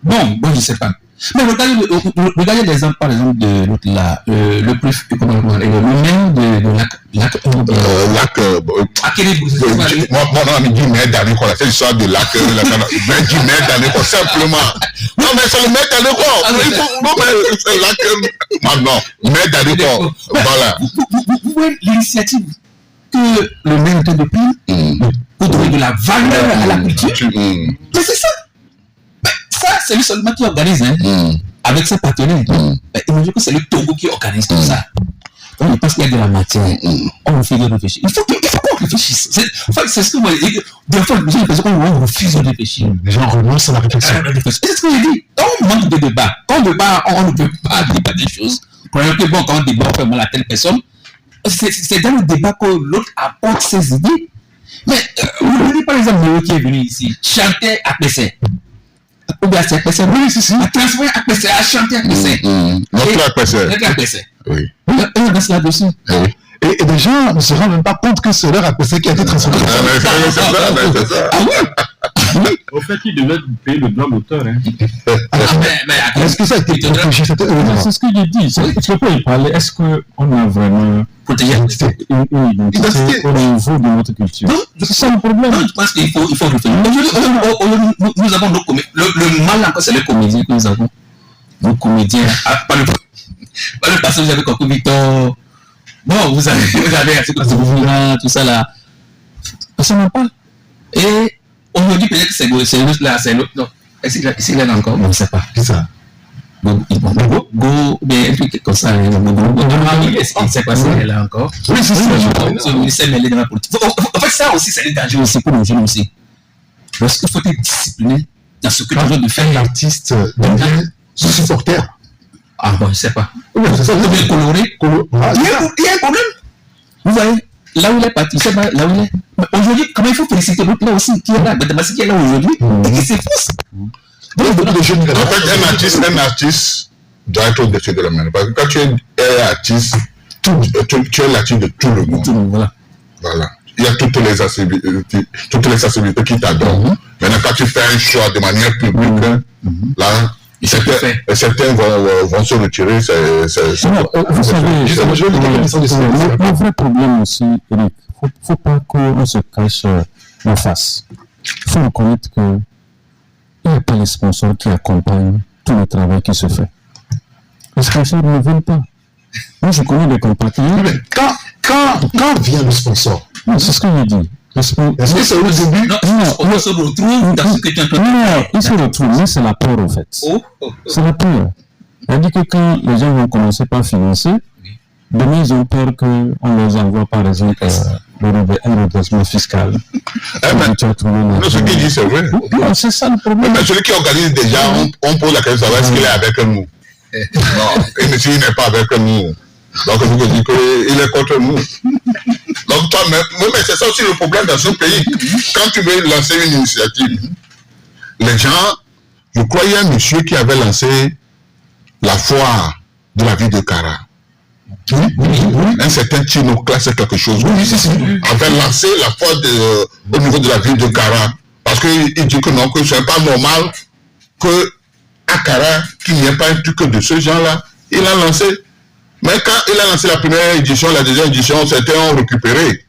Bon, je ne sais pas. Mais regardez l'exemple, par exemple, de l'autre là, le maire de Lac. Mon ami dit maire d'Anéco, c'est l'histoire de Lac. Mais dit maire d'Anéco, simplement. Non, mais c'est le maire d'Anéco. C'est Lac. Non, maire d'Anéco. Voilà. Vous voyez l'initiative que le maire est en train de prendre pour donner de la valeur à la culture. Mais c'est ça. Ça, c'est lui seulement qui organise, avec ses partenaires. Mais imaginez que c'est le Togo qui organise tout ça. Donc, je pense qu'il y a de la matière. On refuse de réfléchir. Il faut qu'on réfléchisse. C'est ce que moi, des fois, j'ai l'impression qu'on refuse de réfléchir. Les gens renoncent à la réflexion. C'est ce que j'ai dit. Quand on manque de débat, on ne peut pas débattre des choses. Quand on débat, on fait mal à telle personne. C'est dans le débat que l'autre apporte ses idées. Mais vous dites par exemple, Léo qui est venu ici, chantait à PC. Ou bien c'est PC, oui, si, à transformer à PC, à chanter à PC. Notre à PC. Notre à PC. Oui. Et on reste là-dessus. Oui. Et des gens ne se rendent même pas compte que c'est leur APC qui a été transformé. C'est ça. Ah oui. Au fait, ils devaient payer le droit d'auteur. Hein. Mais Est-ce que ça a été protégé? C'est ce que j'ai dit. Tu peux y parler. Est-ce qu'on a vraiment protéger une identité au niveau de notre culture? C'est ça le problème. Non, je pense qu'il faut réfléchir. Aujourd'hui, nous avons nos comédiens. Le mal encore, c'est les comédiens que nous avons. Nos comédiens. Par le passé, vous avez compris Victor. Bon, vous avez tout ça là. Ça n'a pas. Et aujourd'hui, peut-être que c'est l'autre là, c'est l'autre. Non. Est-ce qu'il y en a encore? On ne sait pas. C'est ça. Go, bien, un truc comme ça. Il ne sait pas si elle est là encore. Oui, c'est ça. Il s'est mêlé dans la politique. En fait, ça aussi, c'est un danger aussi pour les jeunes aussi. Parce qu'il faut être discipliné dans ce que tu veux de faire. L'artiste devient supporter. Ah bon, je ne sais pas. Oui, c'est ça. Bien coloré. Il y a un problème. Vous voyez, là où il est parti, je ne sais pas, là où il est. Mais aujourd'hui, comment il faut féliciter l'autre là aussi, qui est là, Damassi qui est là aujourd'hui, et qui s'efforce. Donc, beaucoup de jeunes. En fait, un artiste doit être au-dessus de la main. Parce que quand tu es artiste, tu es l'artiste de tout le monde. Voilà. Il y a toutes les sensibilités qui t'adorent. Maintenant, quand tu fais un choix de manière publique, là, certains vont se retirer. Vous savez, le vrai problème aussi, Eric, il ne faut pas qu'on se cache en face. Il faut reconnaître que il n'y a pas les sponsors qui accompagnent tout le travail qui se fait. Les sponsors ne veulent pas. Moi, je connais des compatriotes. Mais quand vient le sponsor? C'est ce que je dis. Est-ce que c'est au début? Non, on se retrouve dans ce que tu es en train de dire. Non, ils se retrouvent, mais c'est la peur en fait. C'est la peur. C'est-à-dire que quand les gens vont commencer par financer, demain ils ont peur qu'on leur envoie par exemple un redressement fiscal. Ce qu'il dit, c'est vrai. C'est ça le problème. Mais celui qui organise déjà, on pose la question, est-ce qu'il est avec nous? Non, il n'est pas avec nous. Donc, vous dites qu'il est contre nous. Donc, toi, mais c'est ça aussi le problème dans ce pays. Quand tu veux lancer une initiative, les gens, je crois qu'il y a un monsieur qui avait lancé la foire de la ville de Kara. Un certain Tino Classe quelque chose. Avait lancé la foire au niveau de la ville de Kara. Parce qu'il dit que non, que ce n'est pas normal que à Kara, qu'il n'y ait pas un truc de ce genre-là. Il a lancé. Mais quand il a lancé la première édition, la deuxième édition, certains ont récupéré.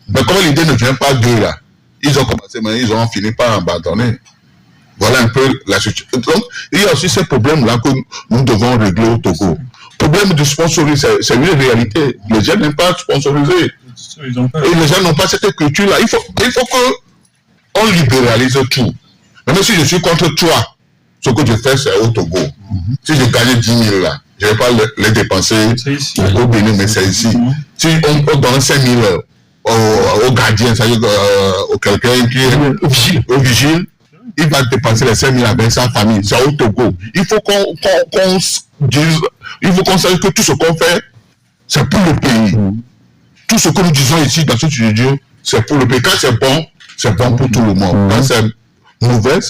Mais comme l'idée ne vient pas d'eux là, ils ont commencé, mais ils ont fini par abandonner. Voilà un peu la situation. Donc, il y a aussi ces problèmes-là que nous devons régler au Togo. Le problème du sponsoring, c'est une réalité. Les gens n'aiment pas sponsoriser. Et les gens n'ont pas cette culture-là. Il faut qu'on libéralise tout. Même si je suis contre toi, ce que je fais, c'est au Togo. Si je gagne 10 000 là, je ne vais pas les dépenser au Bénin, mais c'est ici. Si on donne 5 000 au gardien, c'est-à-dire quelqu'un qui est au vigile, il va dépenser les 5 000 avec sa famille. C'est au Togo. Il faut qu'on dise, il faut qu'on sache que tout ce qu'on fait, c'est pour le pays. Tout ce que nous disons ici dans ce studio, c'est pour le pays. Quand c'est bon pour tout le monde. Quand c'est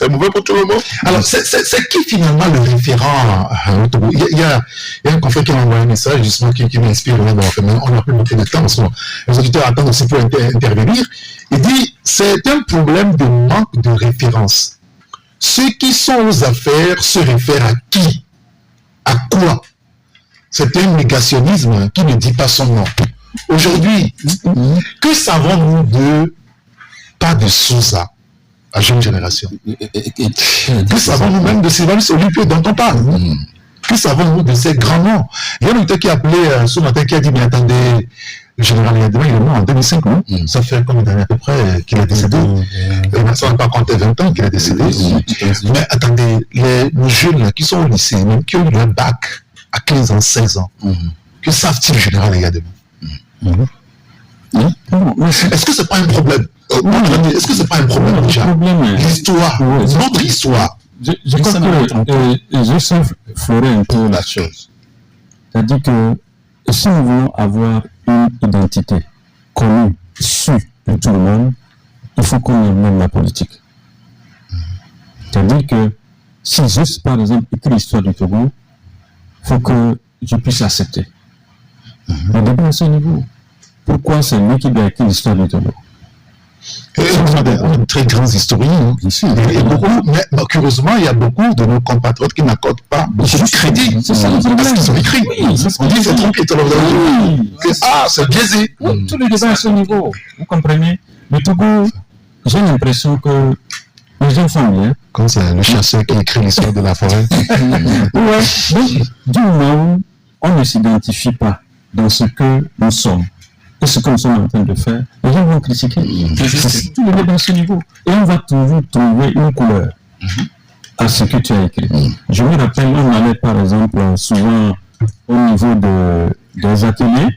mauvais pour tout le monde. Alors, c'est qui finalement le référent au Togo? Il y a un confrère qui m'a envoyé un message justement qui m'inspire. On n'a plus beaucoup de temps en ce moment. Les auditeurs attendent aussi pour intervenir. Il dit, c'est un problème de manque de référence. Ceux qui sont aux affaires se réfèrent à qui? À quoi? C'est un négationnisme qui ne dit pas son nom. Aujourd'hui, que savons-nous pas de Sousa? La jeune génération. Que savons-nous même de Sylvanus Olympio dont on parle? Que savons-nous de ces grands noms? Il y a un auteur qui a appelé ce matin qui a dit, mais attendez, le général Yadema, il est mort en 2005, non? Ça fait combien d'années à peu près qu'il est décédé? Et maintenant, on n'a pas compté 20 ans qu'il est décédé. Mais attendez, les jeunes là, qui sont au lycée, même qui ont eu un bac à 15 ans, 16 ans, que savent-ils le général Yadema? Est-ce que c'est pas un problème? Est-ce que c'est pas un problème déjà? L'histoire, notre histoire. Je crois que Joseph fleurait un peu la chose. C'est-à-dire que si nous voulons avoir une identité connue, sûre pour tout le monde, il faut qu'on aime la politique. C'est-à-dire que si juste, par exemple, écrit l'histoire du Togo, il faut que je puisse accepter. Le débat à ce niveau. Pourquoi c'est lui qui doit écrire l'histoire du Togo? On a de très grands historiens. Et beaucoup, mais curieusement, il y a beaucoup de nos compatriotes qui n'accordent pas beaucoup de crédit. C'est ça, parce qu'ils ont écrit. On dit c'est tranquille, c'est biaisé. Tous les débats à ce niveau. Vous comprenez? Le Togo, j'ai l'impression que les gens font bien. Comme c'est le chasseur qui écrit l'histoire de la forêt. Ouais. Donc, du moment où on ne s'identifie pas dans ce que nous sommes et ce que nous sommes en train de faire, les gens vont critiquer. C'est tout le débat à ce niveau. Et on va toujours trouver une couleur à ce que tu as écrit. Je me rappelle, on allait par exemple souvent au niveau des ateliers.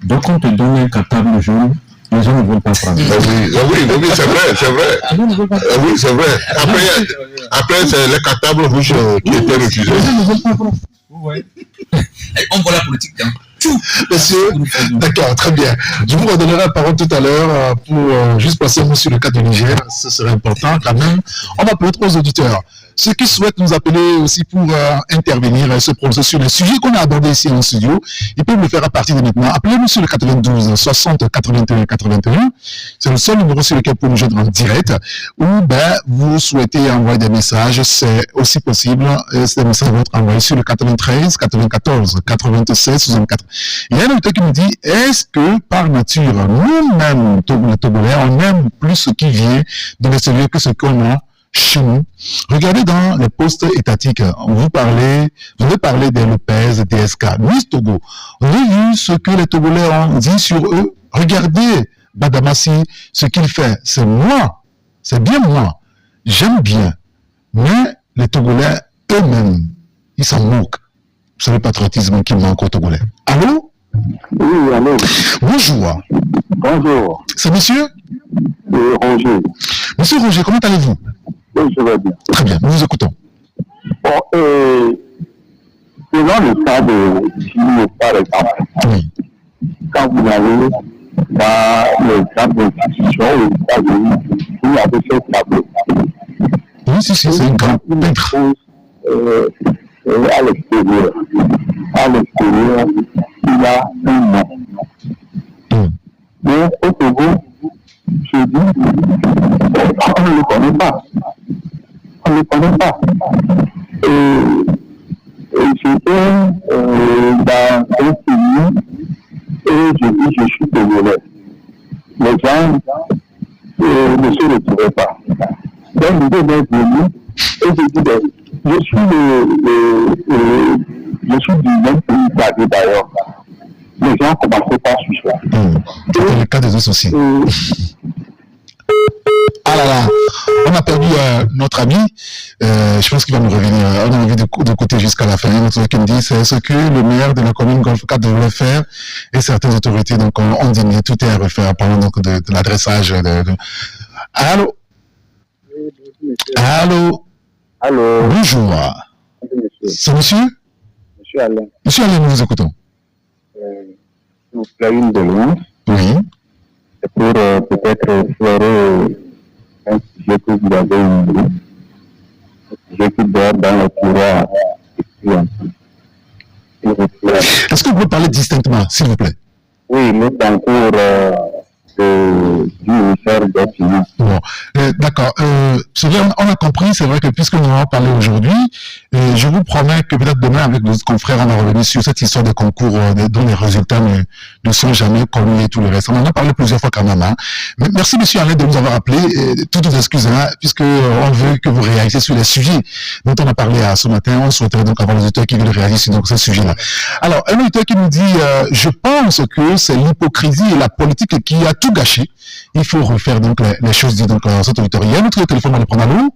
Donc on te donne un cartable jaune, les gens ne veulent pas prendre. Oui, c'est vrai. Oui, c'est vrai. Après c'est les cartables rouges qui étaient refusés. Les gens ne veulent pas prendre. Ouais. On voit la politique dans tout. Monsieur, d'accord, très bien. Je vous redonnerai la parole tout à l'heure pour juste passer un mot sur le cas du Niger. Ce serait important quand même. On va peut-être aux auditeurs. Ceux qui souhaitent nous appeler aussi pour intervenir et se prononcer sur les sujets qu'on a abordés ici en studio, ils peuvent le faire à partir de maintenant. Appelez-nous sur le 92 60 81 81. C'est le seul numéro sur lequel vous pouvez nous joindre en direct. Ou vous souhaitez envoyer des messages, c'est aussi possible. Ces messages vont être envoyés sur le 93 94 96 64. Il y a un auditeur qui nous dit, est-ce que par nature, nous-mêmes, les Togolais, on aime plus ce qui vient de l'extérieur que ce qu'on a chez nous? Regardez dans les postes étatiques, vous avez parlé des Lopez, des SK, Miss Togo. Vous avez vu ce que les Togolais ont dit sur eux? Regardez Badamassi, ce qu'il fait. C'est moi. C'est bien moi. J'aime bien. Mais les Togolais eux-mêmes, ils s'en moquent. C'est le patriotisme qui manque aux Togolais. Allô? Oui, allô. Bonjour. Bonjour. C'est monsieur? Roger. Monsieur Roger, comment allez-vous? Oui, je vais bien. Très bien, nous vous écoutons. Bon, selon le cas de Chine, par exemple, Oui. quand vous allez dans les grandes institutions aux États-Unis, il y a des choses tableaux. Oui, c'est un grand peintre. À l'extérieur. À l'extérieur, il y a un nom. Mais au Togo, je dis, on ne le connaît pas. On ne le connaît pas. Et j'étais dans un pays et je dis, je suis Togolais. Les gens ne se retrouvaient pas. Donc, l'idée m'est venue et je dis, je suis du même pays d'ailleurs. Les gens commençaient par suivre. C'est le cas des autres aussi. Ah là là, on a perdu notre ami. Je pense qu'il va nous revenir. On a envie de côté jusqu'à la fin. Notre qui me dit, c'est ce que le maire de la commune Golfe 4 devrait faire et certaines autorités donc ont dit tout est à refaire. Parlons donc de l'adressage. Allô? Allô? Allô? Bonjour. C'est monsieur? Monsieur Alain. Monsieur Alain, nous vous écoutons. S'il vous plaît, une demande. Oui. C'est pour peut-être faire un sujet que vous avez oublié. Un sujet qui dort dans le tiroir. Est-ce que vous pouvez parler distinctement, s'il vous plaît? Oui, nous sommes en cours du ministère des Finances. Bon, d'accord. C'est vrai, on a compris, c'est vrai que puisque nous allons parler aujourd'hui, je vous promets que peut-être demain, avec nos confrères, on va revenir sur cette histoire de concours dont les résultats ne sont jamais connus et tout le reste. On en a parlé plusieurs fois quand même. Hein. Mais merci, monsieur Alain, de nous avoir appelé. Toutes nos excuses, hein, puisque on veut que vous réagissez sur les sujets dont on a parlé ce matin. On souhaiterait donc avoir les auditeurs qui veulent réagir sur ce sujet-là. Alors, un auditeur qui nous dit, je pense que c'est l'hypocrisie et la politique qui a tout gâché. Il faut refaire donc les choses dites donc cet auditeur. Il y a notre téléphone, on va le prendre. Allô?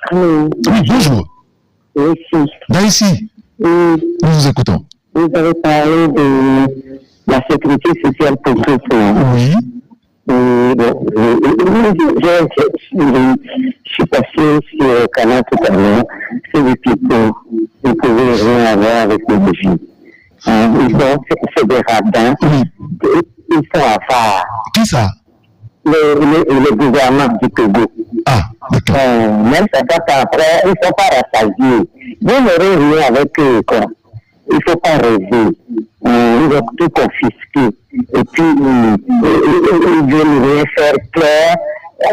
Allô? Oui, bonjour. Oui, Là, ici. Nous vous écoutons. vous avez parlé de la sécurité sociale pour tous. Oui. Je suis passé sur le canal tout à l'heure. C'est des pipeaux. Vous ne pouvez rien avoir avec les défis. C'est des radins. Oui. Ils sont à phare. Qui ça? le gouvernement du Togo. Ah, d'accord. Même ça après, ils ne sont pas rassasiés. Vous n'aurez rien avec eux, quoi. Il ne faut pas rêver. Ils vont tout confisquer. Et puis, ils veulent rien faire clair,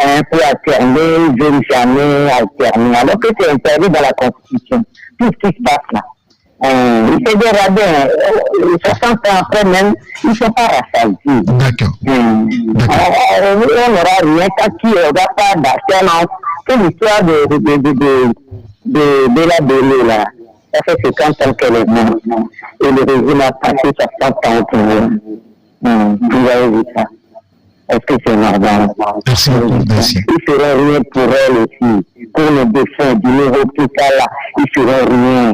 un peu alterner, ils veulent jamais alterner. Alors que c'est interdit dans la Constitution. Tout ce qui se passe là. Ils se dégradent. 60 ans après même, ils ne sont pas rassasiés. D'accord. On n'aura rien tant qu'il n'y aura pas d'assurance. C'est l'histoire de la Bélé là. Ça fait 50 ans qu'elle est morte. Et le régime a passé 60 ans pour eux. Vous avez vu ça. Est-ce que c'est normal? Merci beaucoup, merci. Ils ne feront rien pour elle aussi. Pour le défunt du nouveau tout ça là, ils ne feront rien.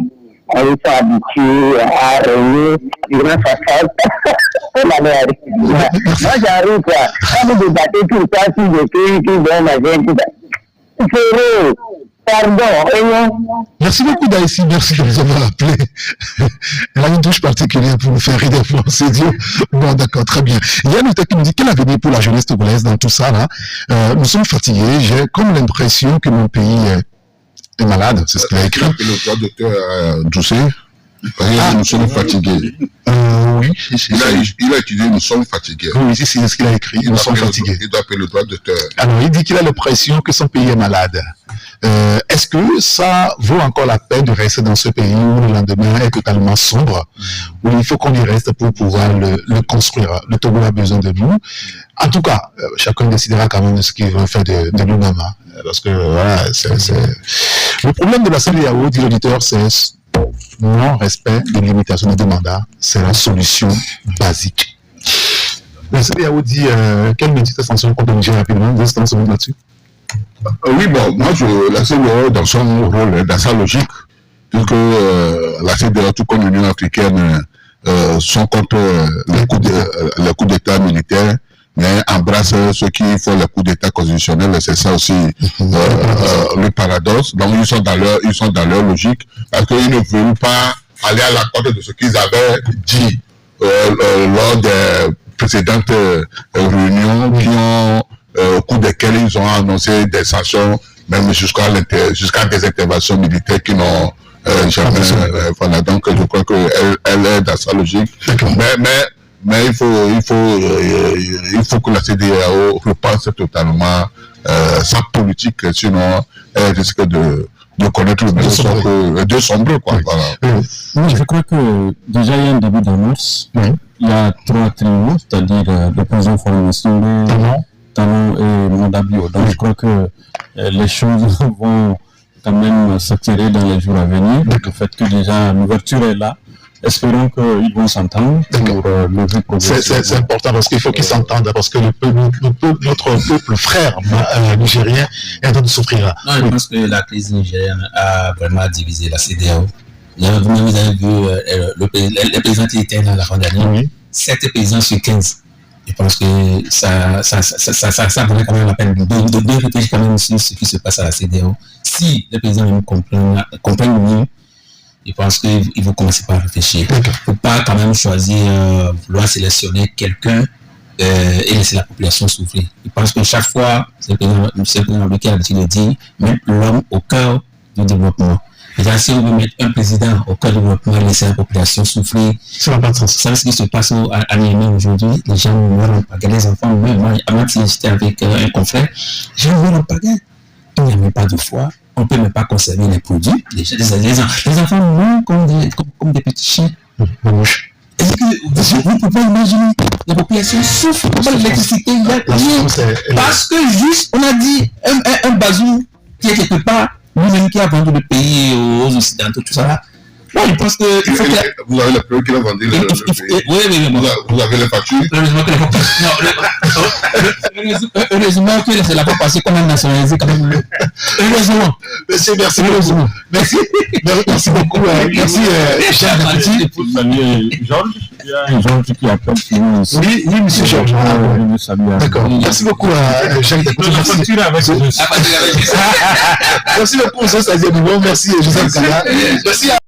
Ils sont habitués à régner durant sa phase. Moi j'arrive quoi. Quand vous débattez tout ça sur le pays qui vont manger tout ça. C'est pardon. Merci beaucoup Daïsi, merci de nous avoir appelé. Elle a une touche particulière pour nous faire rire des fois, c'est Dieu. Bon d'accord, très bien. Il y a une autre qui nous dit quel avenir pour la jeunesse togolaise dans tout ça là. Nous sommes fatigués, j'ai comme l'impression que mon pays est malade, c'est ce qu'il a écrit. Le droit docteur Doucet, nous sommes fatigués. Oui, il a étudié, nous sommes fatigués. Oui, c'est ce qu'il a écrit, nous sommes fatigués. Il doit appeler le droit docteur. Alors, il dit qu'il a l'impression que son pays est malade. Est-ce que ça vaut encore la peine de rester dans ce pays où le lendemain est totalement sombre, où il faut qu'on y reste pour pouvoir le construire? Le Togo a besoin de nous. En tout cas, chacun décidera quand même de ce qu'il veut faire de nous-mêmes. Hein, parce que, voilà, le problème de la CEDEAO, dit l'auditeur, c'est non-respect des limitations des mandats. C'est la solution basique. La CEDEAO dit quelle petite sanction contre le Niger rapidement, vous êtes en là-dessus? Oui, bon, moi, la CEDEAO, dans son rôle, dans sa logique, puisque la CEDEAO, tout comme l'Union africaine, sont contre les coups d'État militaires, mais embrassent ceux qui font les coups d'État constitutionnels, c'est ça aussi le paradoxe. Donc, ils sont dans leur logique, parce qu'ils ne veulent pas aller à l'encontre de ce qu'ils avaient dit lors des précédentes réunions qui ont au cours desquelles ils ont annoncé des sanctions, même jusqu'à des interventions militaires qui n'ont jamais. Voilà, donc je crois qu'elle est dans sa logique. Mais il faut que la CEDEAO repense totalement sa politique, sinon elle risque de connaître de sombrer, quoi. Voilà. Je crois que déjà il y a un début d'annonce. Il y a 3 trios, c'est-à-dire le président Formation, Talon et Mondabio. Donc je crois que les choses vont quand même s'attirer dans les jours à venir. Le fait que déjà l'ouverture est là. Espérons qu'ils vont s'entendre pour lever progressivement. C'est important parce qu'il faut qu'ils s'entendent, parce que notre peuple frère nigérien est en train de souffrir. Non, je pense que la crise nigérienne a vraiment divisé la CEDEAO. Vous avez vu les présidents qui étaient là la fin dernière, 7 présidents sur 15. Je pense que ça valait quand même la peine de réfléchir quand même aussi ce qui se passe à la CEDEAO. Si les présidents comprennent mieux, je pense qu'il faut commencer par réfléchir. Il ne faut pas quand même choisir, vouloir sélectionner quelqu'un et laisser la population souffrir. Je pense que chaque fois, c'est le président qui a l'habitude de dire, mettre l'homme au cœur du développement. Et si on veut mettre un président au cœur du développement et laisser la population souffrir, ça n'a pas de sens. Vous savez ce qui se passe à Niamey aujourd'hui? Les gens meurent en pagaille, les enfants meurent. Moi, avant j'étais avec un confrère, les gens meurent en pagaille. Il n'y a même pas de foi. On ne peut même pas conserver les produits. Les enfants meurent comme des petits chiens. Est-ce que vous ne pouvez pas imaginer? La population souffre. Comment l'électricité, il y a rien. Parce que juste, on a dit, un bazou qui est quelque part, lui-même qui a vendu le pays aux Occidentaux, tout ça là. Bon, je pense que. Vous avez la preuve qu'il a vendu le pays. Oui. Vous avez les factures. Heureusement que c'est la fois passée qu'on a nationalisé quand même. Heureusement. Monsieur, merci beaucoup. Merci beaucoup. Merci, cher Petit. Pour saluer Georges. Il y a un Georges qui appelle chez nous ici. Oui, monsieur Georges. D'accord. Merci beaucoup à Jacques Dacout. Merci beaucoup, Joseph Azianoubo. Merci, Joseph Kala. Merci à